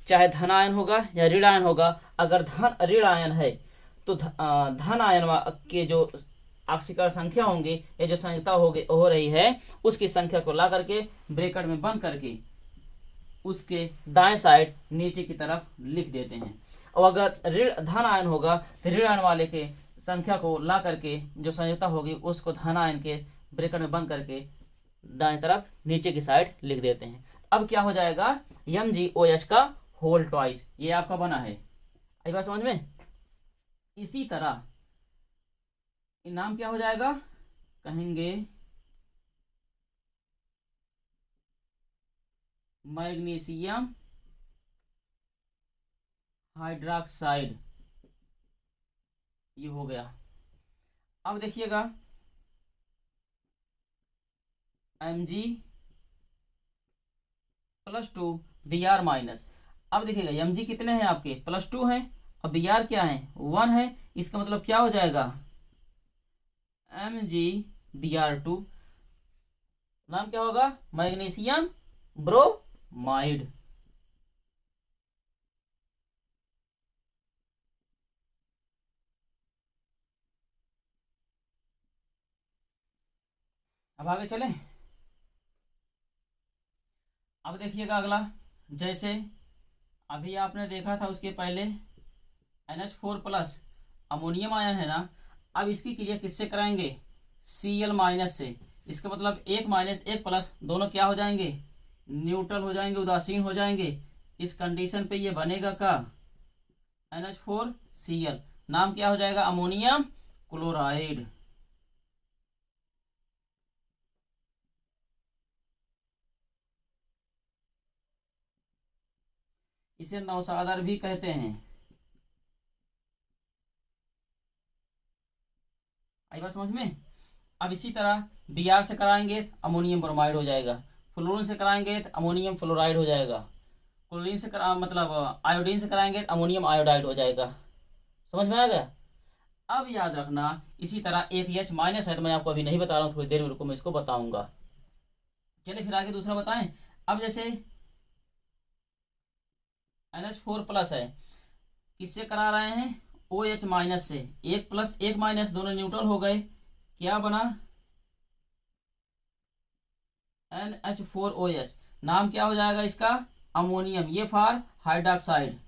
चाहे धन आयन होगा या ऋण आयन होगा, अगर धन ऋण आयन है तो धन आयन के जो ऑक्सीकरण संख्या होंगे या जो संख्या हो रही है उसकी संख्या को ला करके ब्रैकेट में बंद करके उसके दाएं साइड नीचे की तरफ लिख देते हैं। और अगर ऋण धन आयन होगा तो ऋण आयन वाले के संख्या को ला करके जो संयुक्ता होगी उसको धन आयन के ब्रैकेट में बंद करके दाएं तरफ नीचे की साइड लिख देते हैं। अब क्या हो जाएगा MgOH का होल ट्वाइस, ये आपका बना है। आई बात समझ में। इसी तरह नाम क्या हो जाएगा, कहेंगे मैग्नीशियम हाइड्रोक्साइड, ये हो गया। अब देखिएगा Mg+2 Br-। अब देखिएगा Mg कितने हैं आपके +2 हैं और Br क्या है 1 है, इसका मतलब क्या हो जाएगा MgBr2, नाम क्या होगा मैग्नीशियम ब्रोमाइड। अब आगे चलें। अब देखिएगा अगला, जैसे अभी आपने देखा था उसके पहले NH4+ अमोनियम आयन है ना, अब इसकी क्रिया किससे कराएंगे Cl- से। इसका मतलब 1 - 1+ दोनों क्या हो जाएंगे न्यूट्रल हो जाएंगे, उदासीन हो जाएंगे। इस कंडीशन पे ये बनेगा का NH4Cl, नाम क्या हो जाएगा अमोनियम क्लोराइड। इसे नौसादर भी कहते हैं। आई बात समझ में। अब इसी तरह Br से कराएंगे अमोनियम ब्रोमाइड हो जाएगा, फ्लोरीन से कराएंगे तो अमोनियम फ्लोराइड हो जाएगा, क्लोरीन से मतलब आयोडीन से कराएंगे तो अमोनियम आयोडाइड हो जाएगा। समझ में आ गया। अब याद रखना इसी तरह एक H- है, तो मैं आपको अभी नहीं बता रहा हूँ, थोड़ी देर में रुको मैं इसको बताऊंगा। चलिए फिर आगे दूसरा बताएं। अब जैसे NH4+ है, किससे करा रहे हैं OH- से, 1+ 1- दोनों न्यूट्रल हो गए, क्या बना NH4OH, नाम क्या हो जाएगा इसका अमोनियम, ये फॉर हाइड्रोक्साइड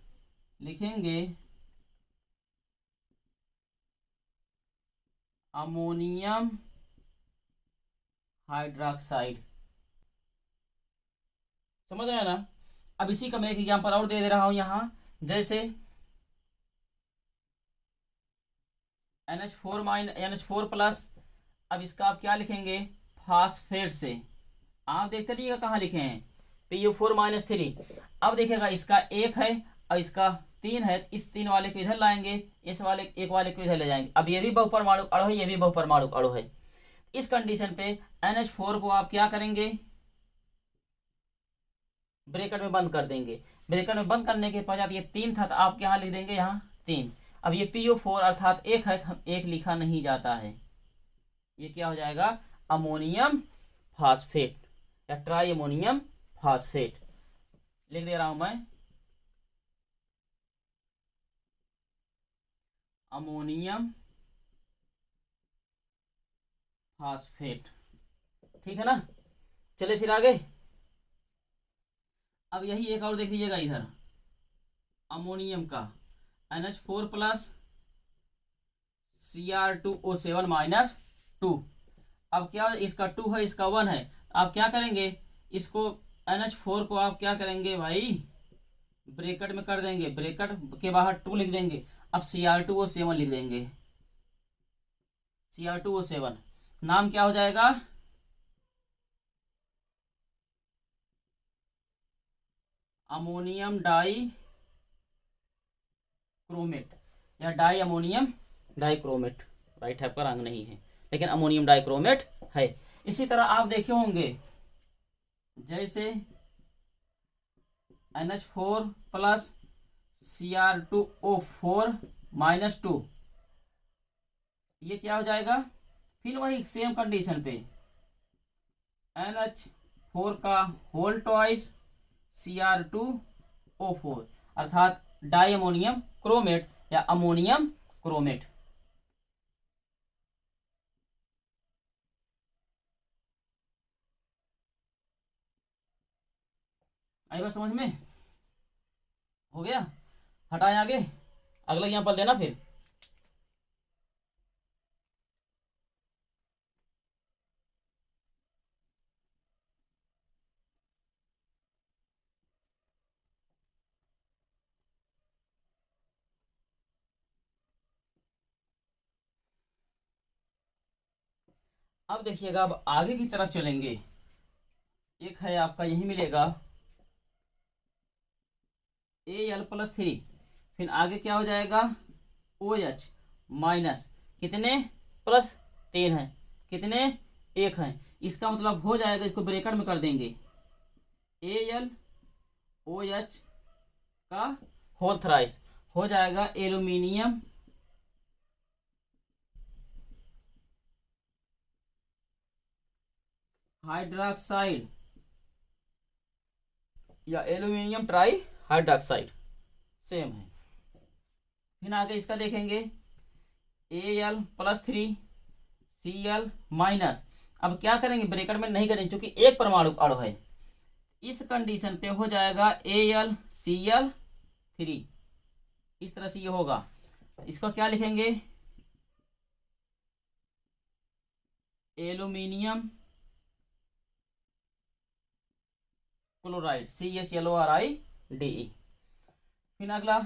लिखेंगे अमोनियम हाइड्रोक्साइड। समझ रहे हैं ना। अब इसी का मैं एक एग्जांपल और दे रहा हूं यहां, जैसे NH4+, अब इसका आप क्या लिखेंगे फास्फेट से। आप देखते रहिएगा कहाँ लिखे हैं PU4-3। अब देखिएगा इसका 1 है और इसका 3 है, इस 3 वाले को इधर लाएंगे, इस वाले 1 वाले को इधर ले जाएंगे। अब ये भी बहुपरमाणु अणु है, ये भी बहुपरमाणु अणु है। इस कंडीशन पे NH4 को आप क्या करेंगे ब्रैकेट में बंद कर देंगे। ब्रैकेट में बंद करने के पश्चात ये 3 था तो आप यहाँ लिख देंगे यहाँ 3। अब ये PO4 अर्थात 1 है, 1 लिखा नहीं जाता है, ये क्या हो जाएगा अमोनियम फास्फेट या ट्राई अमोनियम फास्फेट। लिख दे रहा हूं मैं अमोनियम फास्फेट। ठीक है ना। चले फिर आगे। अब यही एक और देख लीजिएगा इधर, अमोनियम का NH4 प्लस Cr2O7 माइनस 2। अब क्या, इसका 2 है, इसका 1 है। आप क्या करेंगे, इसको NH4 को आप क्या करेंगे भाई, ब्रैकेट में कर देंगे, ब्रैकेट के बाहर 2 लिख देंगे। अब Cr2O7 लिख देंगे, Cr2O7 नाम क्या हो जाएगा, अमोनियम डाई क्रोमेट या डाई अमोनियम डाइक्रोमेट। राइट हैप का रंग नहीं है, लेकिन अमोनियम डाइक्रोमेट है। इसी तरह आप देखे होंगे, जैसे NH4 प्लस Cr2O4 माइनस 2, ये क्या हो जाएगा, फिर वही सेम कंडीशन पे NH4 का होल ट्वाइस Cr2O4 अर्थात डाई अमोनियम क्रोमेट या अमोनियम क्रोमेट। आई बात समझ में, हो गया। हटाएं आगे, अगला एग्जाम्पल देना फिर। अब देखिएगा, अब आगे की तरफ चलेंगे। एक है आपका, यही मिलेगा Al+3, फिर आगे क्या हो जाएगा OH माइनस कितने प्लस 3 है, कितने 1 है। इसका मतलब हो जाएगा, इसको ब्रैकेट में कर देंगे, AlOH का होल थ्राइस हो जाएगा एल्यूमिनियम हाइड्रोक्साइड या एल्यूमिनियम ट्राई हाइड्रोक्साइड, सेम है। फिर आगे इसका देखेंगे Al+3 Cl माइनस। अब क्या करेंगे, ब्रैकेट में नहीं करेंगे क्योंकि एक परमाणु अणु है। इस कंडीशन पे हो जाएगा AlCl3, इस तरह से ये होगा। इसको क्या लिखेंगे, एल्यूमिनियम क्लोराइड CHLORIDE। फिर अगला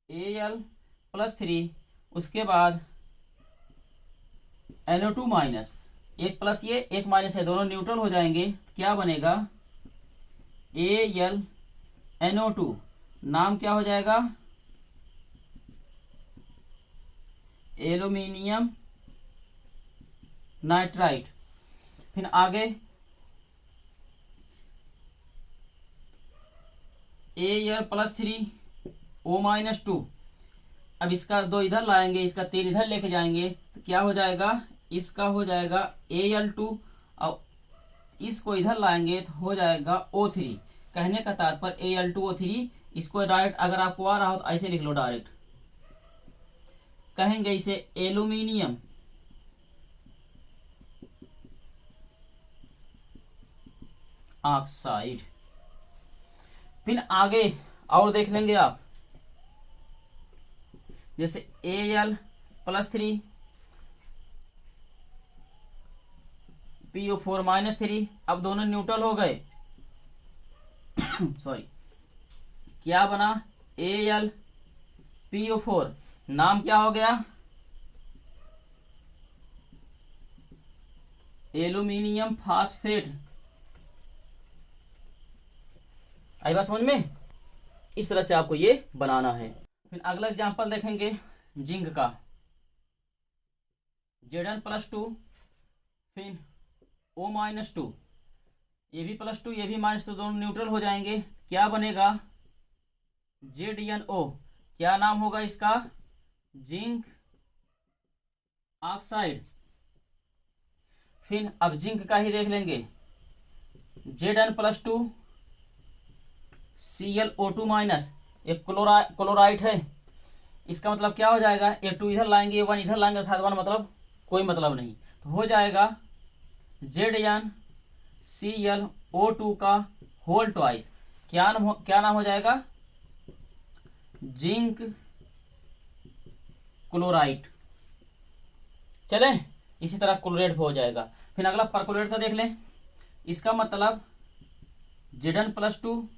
Al+3, उसके बाद NO2 माइनस, एक प्लस ये एक माइनस है, दोनों न्यूट्रल हो जाएंगे। क्या बनेगा AlNO2, नाम क्या हो जाएगा एल्यूमिनियम नाइट्राइड। फिर आगे Al+3 O-2, अब इसका 2 इधर लाएंगे, इसका 3 इधर लेके जाएंगे, तो क्या हो जाएगा, इसका हो जाएगा Al2 और इसको इधर लाएंगे तो हो जाएगा O3। कहने का तात्पर्य Al2O3, इसको डायरेक्ट अगर आपको आ रहा हो तो ऐसे लिख लो, डायरेक्ट कहेंगे इसे एल्यूमिनियम ऑक्साइड। फिर आगे और देख लेंगे आप, जैसे Al+3 PO4-3, अब दोनों न्यूट्रल हो गए सॉरी, क्या बना AlPO4, नाम क्या हो गया एल्यूमिनियम फास्फेट। आई बात समझ में, इस तरह से आपको ये बनाना है। फिर अगला एग्जांपल देखेंगे जिंक का, Zn+2 फिर O-2, ये भी +2 ये भी -2, दोनों न्यूट्रल हो जाएंगे। क्या बनेगा ZnO, क्या नाम होगा इसका जिंक ऑक्साइड। फिर अब जिंक का ही देख लेंगे, Zn+2 ClO2-, एक क्लोराइड है। इसका मतलब क्या हो जाएगा, ये 2 इधर लाएंगे, ये 1 इधर लाएंगे, अर्थात 1 मतलब कोई मतलब नहीं, तो हो जाएगा Zn ClO2 का होल ट्वाइस, क्या नाम हो जाएगा, जिंक क्लोराइड। चले, इसी तरह क्लोरेट हो जाएगा। फिर अगला परक्लोरेट का देख लें। इसका मतलब Zn+2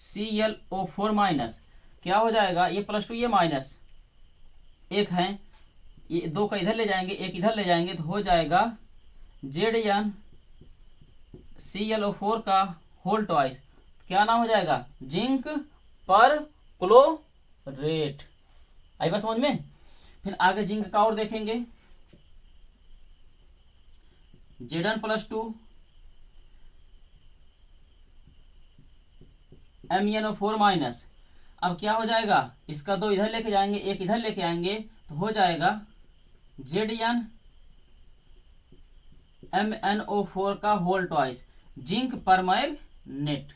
ClO4 माइनस, क्या हो जाएगा, ये +2 ये माइनस, एक है ये, दो का इधर ले जाएंगे एक इधर ले जाएंगे तो हो जाएगा Zn ClO4 का होल ट्वाइस, क्या नाम हो जाएगा, जिंक परक्लोरेट। आई बात समझ में। फिर आगे जिंक का और देखेंगे, Zn+2 MnO4 माइनस, अब क्या हो जाएगा, इसका दो इधर लेके जाएंगे एक इधर लेके आएंगे तो हो जाएगा Zn MnO4 का होल ट्वाइस, जिंक परमैंगनेट।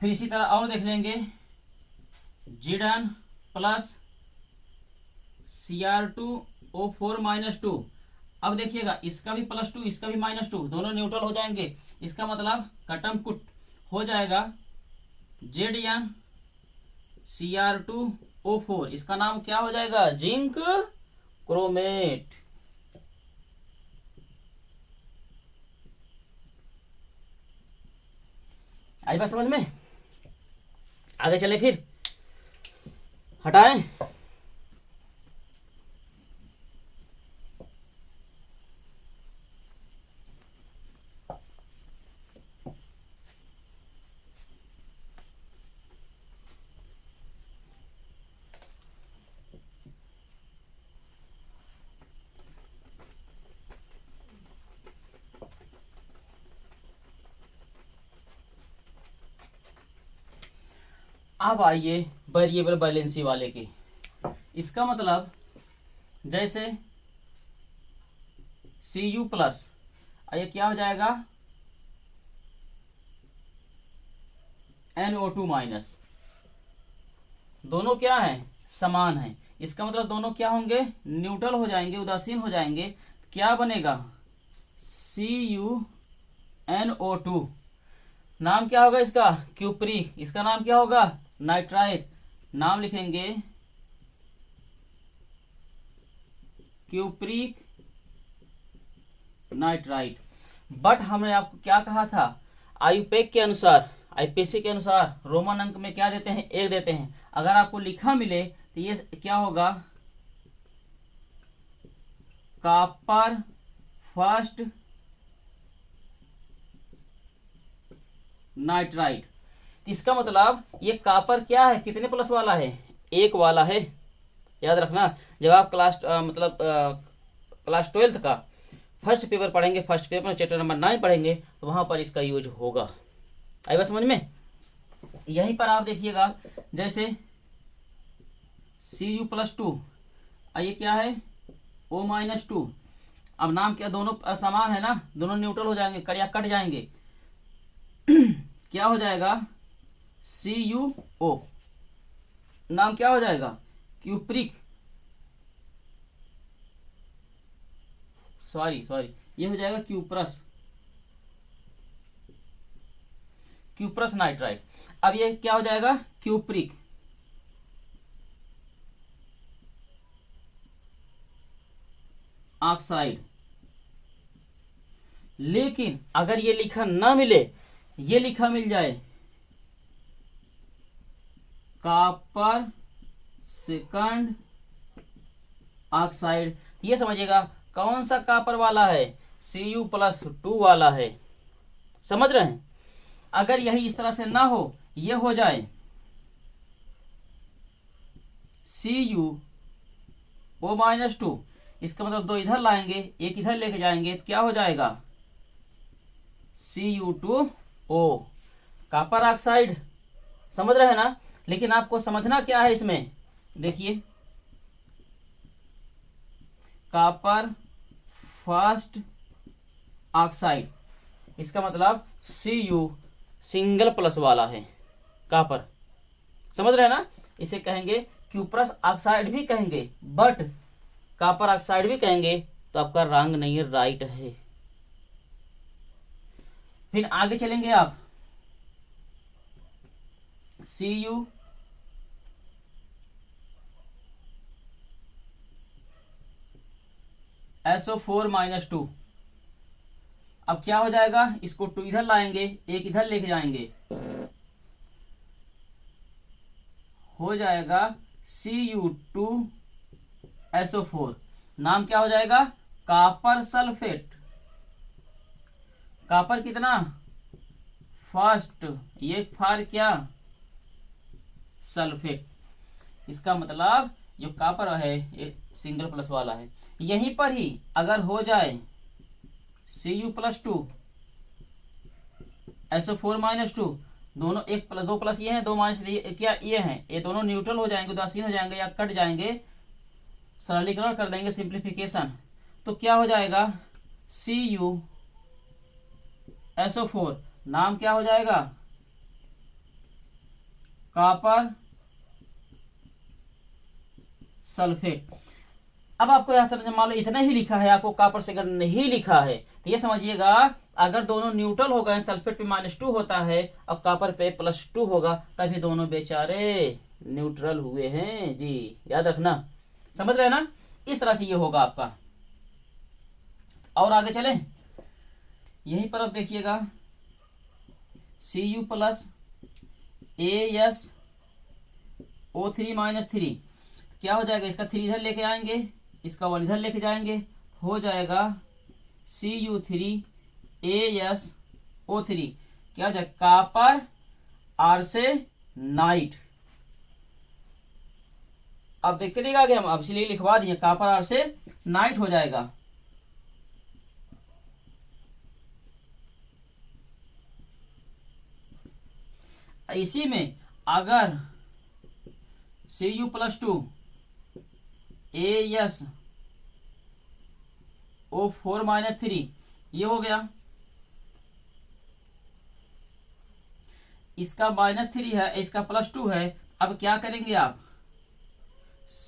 फिर इसी तरह और देख लेंगे, Zn प्लस Cr2O4 माइनस 2। अब देखिएगा इसका भी +2 इसका भी -2, दोनों न्यूट्रल हो जाएंगे, इसका मतलब कटम कुट हो जाएगा Zn Cr2O4, इसका नाम क्या हो जाएगा, जिंक क्रोमेट। आई बात समझ में। आगे चले, फिर हटाएं। अब आइए वेरिएबल बैलेंसी वाले की। इसका मतलब जैसे Cu प्लस, ये क्या हो जाएगा, NO2 माइनस, दोनों क्या है, समान है, इसका मतलब दोनों क्या होंगे, न्यूट्रल हो जाएंगे, उदासीन हो जाएंगे, क्या बनेगा, CuNO2, नाम क्या होगा इसका, क्यूप्रिक, इसका नाम क्या होगा, नाइट्राइट, नाम लिखेंगे क्यूप्रिक नाइट्राइट। बट हमने आपको क्या कहा था, आईयूपैक के अनुसार, आईपीसी के अनुसार रोमन अंक में क्या देते हैं, 1 देते हैं। अगर आपको लिखा मिले तो ये क्या होगा, कॉपर फर्स्ट नाइट्राइट। इसका मतलब ये कॉपर क्या है, कितने प्लस वाला है, 1 वाला है। याद रखना, जब आप क्लास 12th का फर्स्ट पेपर पढ़ेंगे, फर्स्ट पेपर में चैप्टर नंबर 9 पढ़ेंगे तो वहां पर इसका यूज होगा। आई बात समझ में। यहीं पर आप देखिएगा, जैसे Cu+2, ये क्या है, O-2। अब नाम क्या, दोनों समान है ना, दोनों न्यूट्रल हो जाएंगे, कड़िया कट जाएंगे क्या हो जाएगा, CuO, नाम क्या हो जाएगा, क्यूप्रिक, सॉरी ये हो जाएगा क्यूप्रस नाइट्राइट। अब ये क्या हो जाएगा, क्यूप्रिक ऑक्साइड। लेकिन अगर ये लिखा ना मिले, ये लिखा मिल जाए कॉपर सेकंड ऑक्साइड, ये समझिएगा कौन सा कॉपर वाला है, Cu+2 वाला है। समझ रहे हैं। अगर यही इस तरह से ना हो, ये हो जाए CuO-2, इसका मतलब 2 इधर लाएंगे एक इधर लेके जाएंगे तो क्या हो जाएगा, Cu2O, कॉपर ऑक्साइड। समझ रहे हैं ना। लेकिन आपको समझना क्या है इसमें, देखिए कॉपर फर्स्ट ऑक्साइड, इसका मतलब Cu सिंगल प्लस वाला है कॉपर। समझ रहे हैं ना। इसे कहेंगे क्यूप्रस ऑक्साइड भी कहेंगे, बट कॉपर ऑक्साइड भी कहेंगे, तो आपका रॉन्ग नहीं है, राइट है। फिर आगे चलेंगे आप, Cu SO4-2। अब क्या हो जाएगा, इसको 2 इधर लाएंगे, एक इधर लेके जाएंगे, हो जाएगा Cu2SO4। नाम क्या हो जाएगा, कॉपर सल्फेट। कॉपर कितना, फर्स्ट, ये फार क्या, सल्फेट। इसका मतलब जो कॉपर है ये सिंगल प्लस वाला है। यहीं पर ही अगर हो जाए Cu+2 SO4-2, दोनों एक प्लस दो प्लस ये हैं, दो माइनस क्या ये हैं, ये दोनों न्यूट्रल हो जाएंगे, उदासीन हो जाएंगे या कट जाएंगे, सरलीकरण कर देंगे, सिंप्लीफिकेशन, तो क्या हो जाएगा, CuSO4। नाम क्या हो जाएगा, कॉपर सल्फेट। अब आपको यहाँ से मान लो इतना ही लिखा है, आपको कॉपर से अगर नहीं लिखा है तो ये समझिएगा, अगर दोनों न्यूट्रल हो गए, सल्फेट पे -2 होता है और कॉपर पे +2 होगा, तभी दोनों बेचारे न्यूट्रल हुए हैं जी, याद रखना, समझ रहे हैं ना। इस तरह से ये होगा आपका। और आगे चले, यहीं पर अब देखिएगा, Cu प्लस AsO3-3, क्या हो जाएगा, इसका 3 इधर लेके आएंगे, इसका 1 इधर लेके जाएंगे, हो जाएगा Cu3AsO3। क्या हो जाएगा, कॉपर आर्सेनाइड। अब देखते रहिएगा आगे, हम अब इसलिए लिखवा दिए, कॉपर आर्सेनाइड हो जाएगा। इसी में अगर Cu+2 AsO4-3 ये हो गया, इसका -3 है, इसका +2 है। अब क्या करेंगे आप,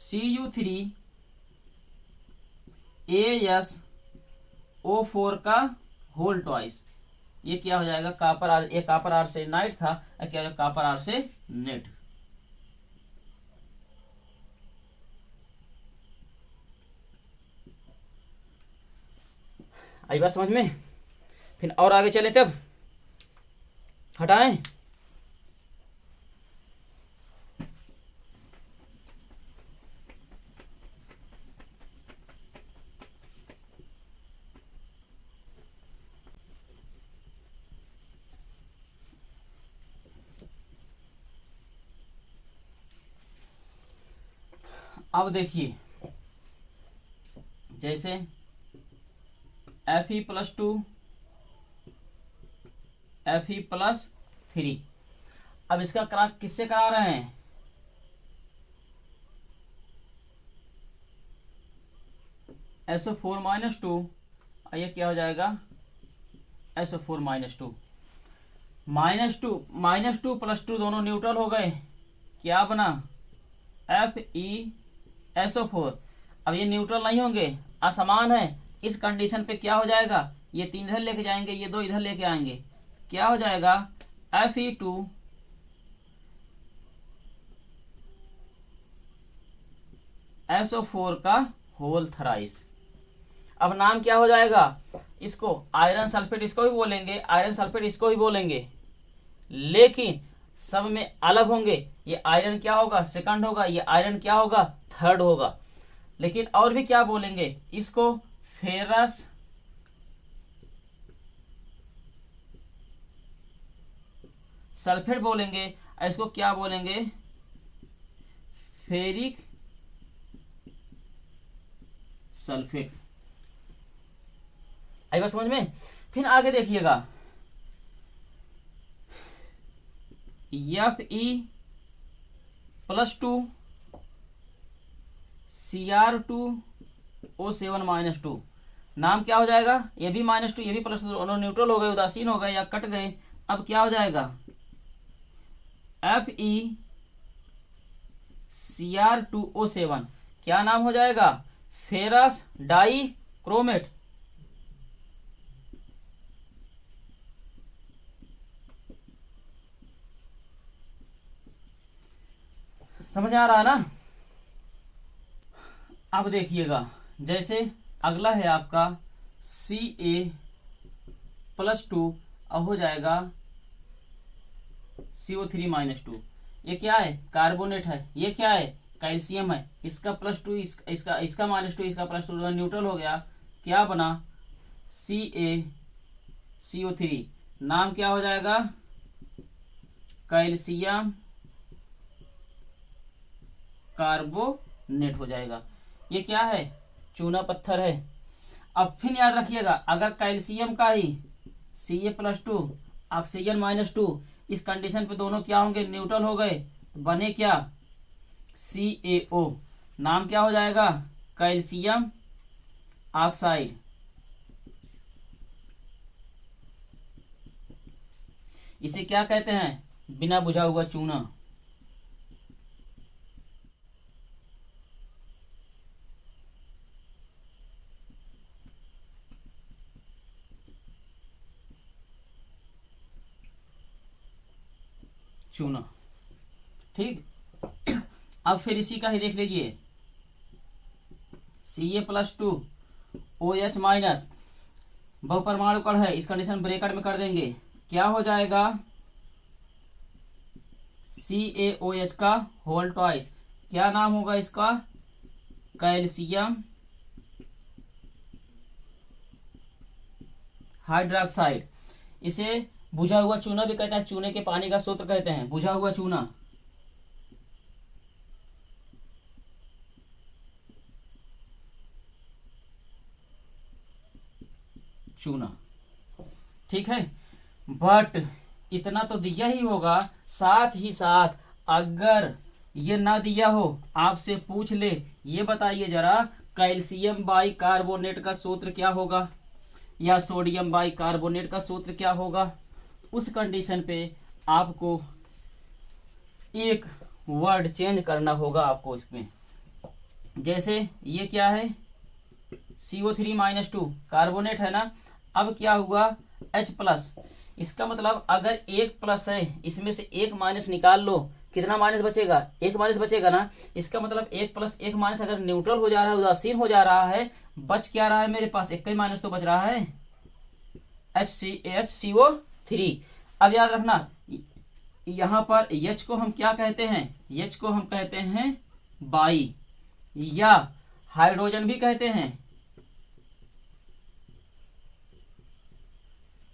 Cu3AsO4 का होल ट्वाइस, ये क्या हो जाएगा, ये कॉपर आर्सेनाइड था, क्या हो जाएगा, कॉपर आर्सेनेट। आई बात समझ में। फिर और आगे चले, तब हटाएं, अब देखिए, जैसे Fe+2 Fe+3, अब इसका करा किससे करा रहे हैं, SO4-2, ये क्या हो जाएगा, SO4-2, -2 दोनों न्यूट्रल हो गए, क्या बना, FeSO4। अब ये न्यूट्रल नहीं होंगे, असमान है, इस कंडीशन पे क्या हो जाएगा, ये 3 इधर लेके जाएंगे, ये 2 इधर लेके आएंगे, क्या हो जाएगा, Fe2SO4 का होल थराइस। अब नाम क्या हो जाएगा, इसको आयरन सल्फेट इसको भी बोलेंगे, आयरन सल्फेट इसको भी बोलेंगे, लेकिन सब में अलग होंगे। ये आयरन क्या होगा, सेकंड होगा, ये आयरन क्या होगा, थर्ड होगा। लेकिन और भी क्या बोलेंगे, इसको फेरस सल्फेट बोलेंगे, इसको क्या बोलेंगे, फेरिक सल्फेट। आई बात समझ में। फिर आगे देखिएगा, Fe+2 Cr2O7-2, नाम क्या हो जाएगा, ये भी -2 ये भी +2, दोनों न्यूट्रल हो गए, उदासीन हो गए या कट गए। अब क्या हो जाएगा, Cr2O7 क्या नाम हो जाएगा? Ferrous dichromate. समझ आ रहा है ना? अब देखिएगा, जैसे अगला है आपका Ca+2, अब हो जाएगा CO3-2। ये क्या है? कार्बोनेट है। ये क्या है? कैल्शियम है। इसका +2, इसका -2, इसका +2 न्यूट्रल हो गया। क्या बना? CaCO3। नाम क्या हो जाएगा? कैल्शियम कार्बोनेट हो जाएगा। ये क्या है? चूना पत्थर है। अब फिर याद रखिएगा, अगर कैल्शियम का ही Ca+2 ऑक्सीजन -2, इस कंडीशन पे दोनों क्या होंगे? न्यूट्रल हो गए। बने क्या? CaO। नाम क्या हो जाएगा? Calcium oxide. इसे क्या कहते हैं? बिना बुझा हुआ चूना। चूना। ठीक। अब फिर इसी का ही देख लीजिए, Ca+2 OH- बहुपरमाणु कण है। इस कंडीशन ब्रैकेट में कर देंगे। क्या हो जाएगा? CaOH का होल ट्वाइस। क्या नाम होगा इसका? Calcium hydroxide. इसे बुझा हुआ चूना भी कहते हैं। चूने के पानी का सूत्र कहते हैं बुझा हुआ चूना। चूना। ठीक है। बट इतना तो दिया ही होगा, साथ ही साथ अगर ये ना दिया हो, आपसे पूछ ले, ये बताइए जरा, कैल्शियम बाइकार्बोनेट का सूत्र क्या होगा, या सोडियम बाइकार्बोनेट का सूत्र क्या होगा? उस कंडीशन पे आपको एक वर्ड चेंज करना होगा आपको इसमें। जैसे ये क्या है? CO3-2 कार्बोनेट है ना। अब क्या हुआ? H+। इसका मतलब अगर एक प्लस है, इसमें से एक माइनस निकाल लो, कितना माइनस बचेगा? एक माइनस बचेगा ना। इसका मतलब एक प्लस एक माइनस अगर न्यूट्रल हो जा रहा है, उदासीन हो जा रहा है, बच क्या रहा है मेरे पास? एक ही माइनस तो बच रहा है, HCO3। अब याद रखना, यहाँ पर H को हम क्या कहते हैं? H को हम कहते हैं बाई, या हाइड्रोजन भी कहते हैं।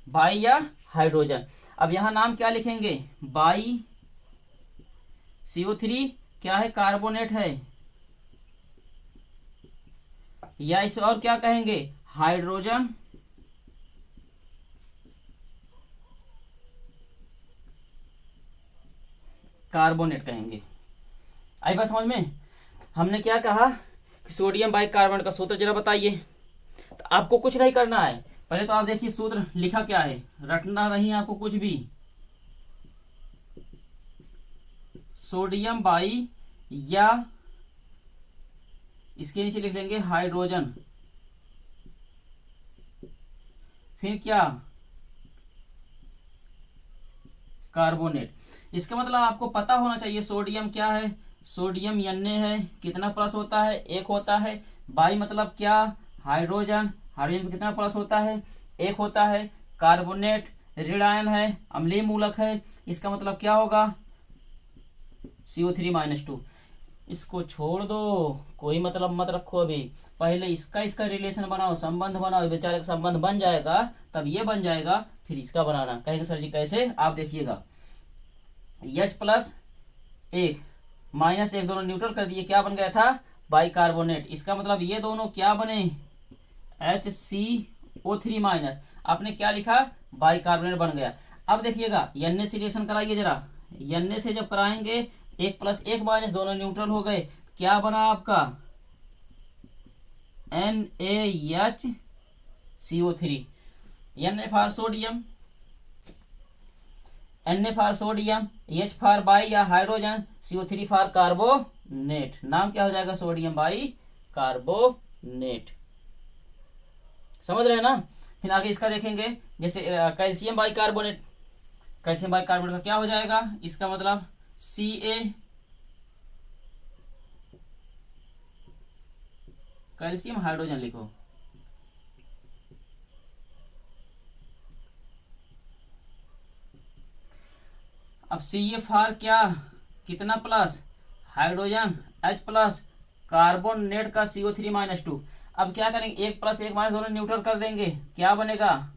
बाई या हाइड्रोजन। अब यहाँ नाम क्या लिखेंगे? बाई CO3 क्या है? कार्बोनेट है। या इसे और क्या कहेंगे? हाइड्रोजन कार्बोनेट कहेंगे। आई बात समझ में? हमने क्या कहा कि सोडियम बाइकार्बोनेट का सूत्र जरा बताइए। तो आपको कुछ नहीं करना है, पहले तो आप देखिए सूत्र लिखा क्या है, रटना नहीं आपको कुछ भी। सोडियम बाई, या इसके नीचे लिख लेंगे हाइड्रोजन, फिर क्या? कार्बोनेट। इसका मतलब आपको पता होना चाहिए सोडियम क्या है। सोडियम Na है, कितना प्लस होता है? एक होता है। बाई मतलब क्या? हाइड्रोजन। हाइड्रोजन कितना प्लस होता है? एक होता है। कार्बोनेट ऋण आयन है, अम्लीय मूलक है। इसका मतलब क्या होगा? CO3-2। इसको छोड़ दो, कोई मतलब मत रखो अभी। पहले इसका रिलेशन बनाओ, संबंध बनाओ। बेचारे का संबंध बन जाएगा, तब ये बन जाएगा, फिर इसका बनाना। कहेंगे सर जी कैसे? आप देखिएगा, H+1 -1 दोनों न्यूट्रल कर दिए, क्या बन गया था? बाइकार्बोनेट। इसका मतलब ये दोनों क्या बने? HCO3-। आपने क्या लिखा? बाइकार्बोनेट बन गया। अब देखिएगा Na से रिएक्शन कराइए जरा। Na से जब कराएंगे, 1 + 1 - दोनों न्यूट्रल हो गए। क्या बना आपका? NaHCO3। Na for sodium, Na for sodium, H for bi या hydrogen, CO3 for carbonate. Carbonate, नाम क्या हो जाएगा, सोडियम बाई कार्बोनेट। समझ रहे हैं ना। फिर आगे इसका देखेंगे, जैसे calcium by carbonate, calcium by carbonate का क्या हो जाएगा, इसका मतलब Ca, कैल्शियम हाइड्रोजन लिखो, अब CF क्या, कितना plus, hydrogen H plus, carbonate का CO3-2। अब क्या करेंगे, एक प्लस एक माइनस दोनों न्यूट्रल कर देंगे, क्या बनेगा,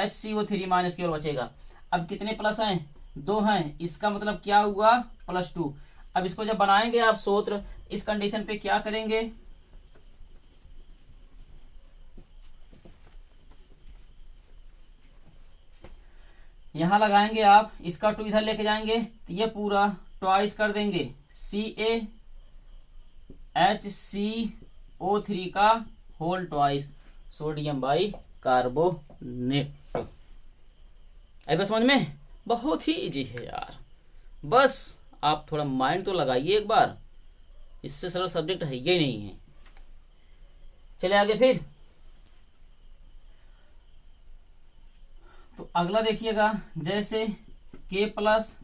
HCO3- केवल बचेगा। अब कितने प्लस हैं, 2 हैं, इसका मतलब क्या हुआ, +2। अब इसको जब बनाएंगे आप सूत्र, इस कंडीशन पे क्या करेंगे, यहां लगाएंगे आप, इसका 2 इधर लेके जाएंगे तो ये पूरा ट्वाइस कर देंगे, CaHCO3 का whole twice, sodium bicarbonate. आई बस समझ में, बहुत ही इजी है यार, बस आप थोड़ा माइंड तो लगाइए एक बार, इससे सरल सब्जेक्ट है ही नहीं है। चले आगे फिर, तो अगला देखिएगा, जैसे K प्लस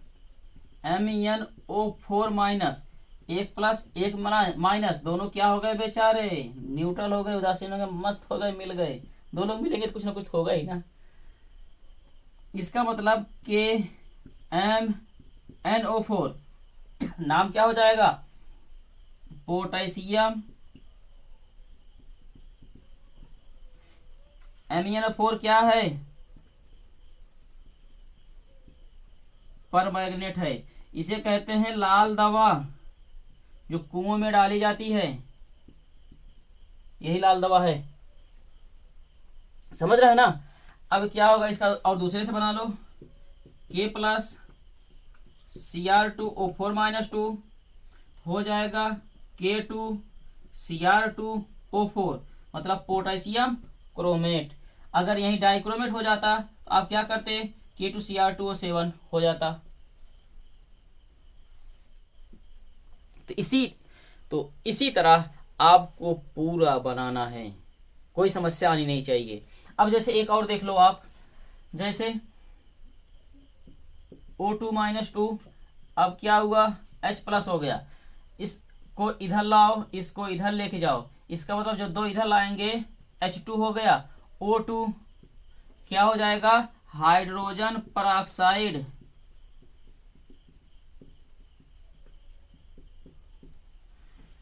MnO4 माइनस, एक प्लस एक माइनस, दोनों क्या हो गए बेचारे, न्यूट्रल हो गए, उदासीन हो गए, मस्त हो गए, मिल गए, दो लोग मिलेंगे तो कुछ ना कुछ होगा ही ना। इसका मतलब KMnO4 नाम क्या हो जाएगा, पोटेशियम, MnO4 क्या है, परमैग्नेट है, इसे कहते हैं लाल दवा, जो कुओं में डाली जाती है, यही लाल दवा है, समझ रहे हैं ना। अब क्या होगा इसका, और दूसरे से बना लो, K प्लस Cr2O4-2 हो जाएगा K2Cr2O4, मतलब पोटेशियम क्रोमेट। अगर यही डाइक्रोमेट हो जाता तो आप क्या करते, K2Cr2O7 हो जाता। तो इसी तरह आपको पूरा बनाना है, कोई समस्या आनी नहीं चाहिए। अब जैसे एक और देख लो आप, जैसे O2-2, अब क्या हुआ, H प्लस हो गया, इसको इधर लाओ, इसको इधर लेके जाओ, इसका मतलब जो 2 इधर लाएंगे H2 हो गया, O2 क्या हो जाएगा, हाइड्रोजन परऑक्साइड।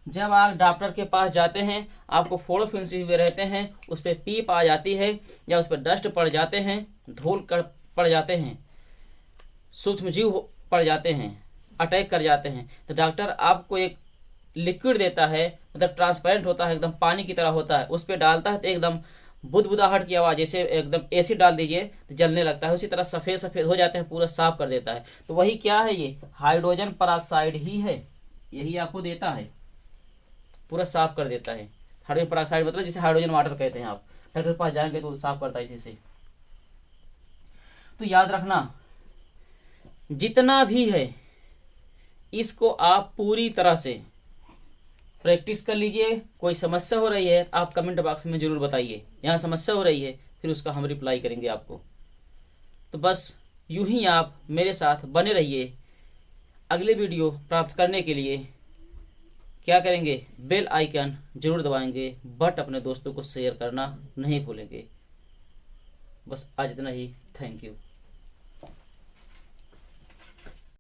जब आप डॉक्टर के पास जाते हैं, आपको फोड़ो फुंसी हुए रहते हैं, उस पर पीप आ जाती है, या उस पर डस्ट पड़ जाते हैं, धूल कर पड़ जाते हैं, सूक्ष्म जीव पड़ जाते हैं, अटैक कर जाते हैं, तो डॉक्टर आपको एक लिक्विड देता है, मतलब ट्रांसपेरेंट होता है, एकदम पानी की तरह होता है, उस पर डालता है तो एकदम बुदबुदाहट की आवाज़, जैसे एकदम एसिड डाल दीजिए तो जलने लगता है, उसी तरह सफ़ेद सफ़ेद हो जाते हैं, पूरा साफ कर देता है। तो वही क्या है, ये हाइड्रोजन परऑक्साइड ही है, यही आपको देता है, पूरा साफ कर देता है। हाइड्रोजन परऑक्साइड मतलब जिसे हाइड्रोजन वाटर कहते हैं, आप डॉक्टर के पास जाएंगे तो साफ करता है इसी से। तो याद रखना, जितना भी है इसको आप पूरी तरह से प्रैक्टिस कर लीजिए। कोई समस्या हो रही है आप कमेंट बॉक्स में जरूर बताइए, यहाँ समस्या हो रही है, फिर उसका हम रिप्लाई करेंगे आपको। तो बस यूं ही आप मेरे साथ बने रहिए। अगले वीडियो प्राप्त करने के लिए क्या करेंगे, बेल आइकन जरूर दबाएंगे, बट अपने दोस्तों को शेयर करना नहीं भूलेंगे। बस आज इतना ही, थैंक यू।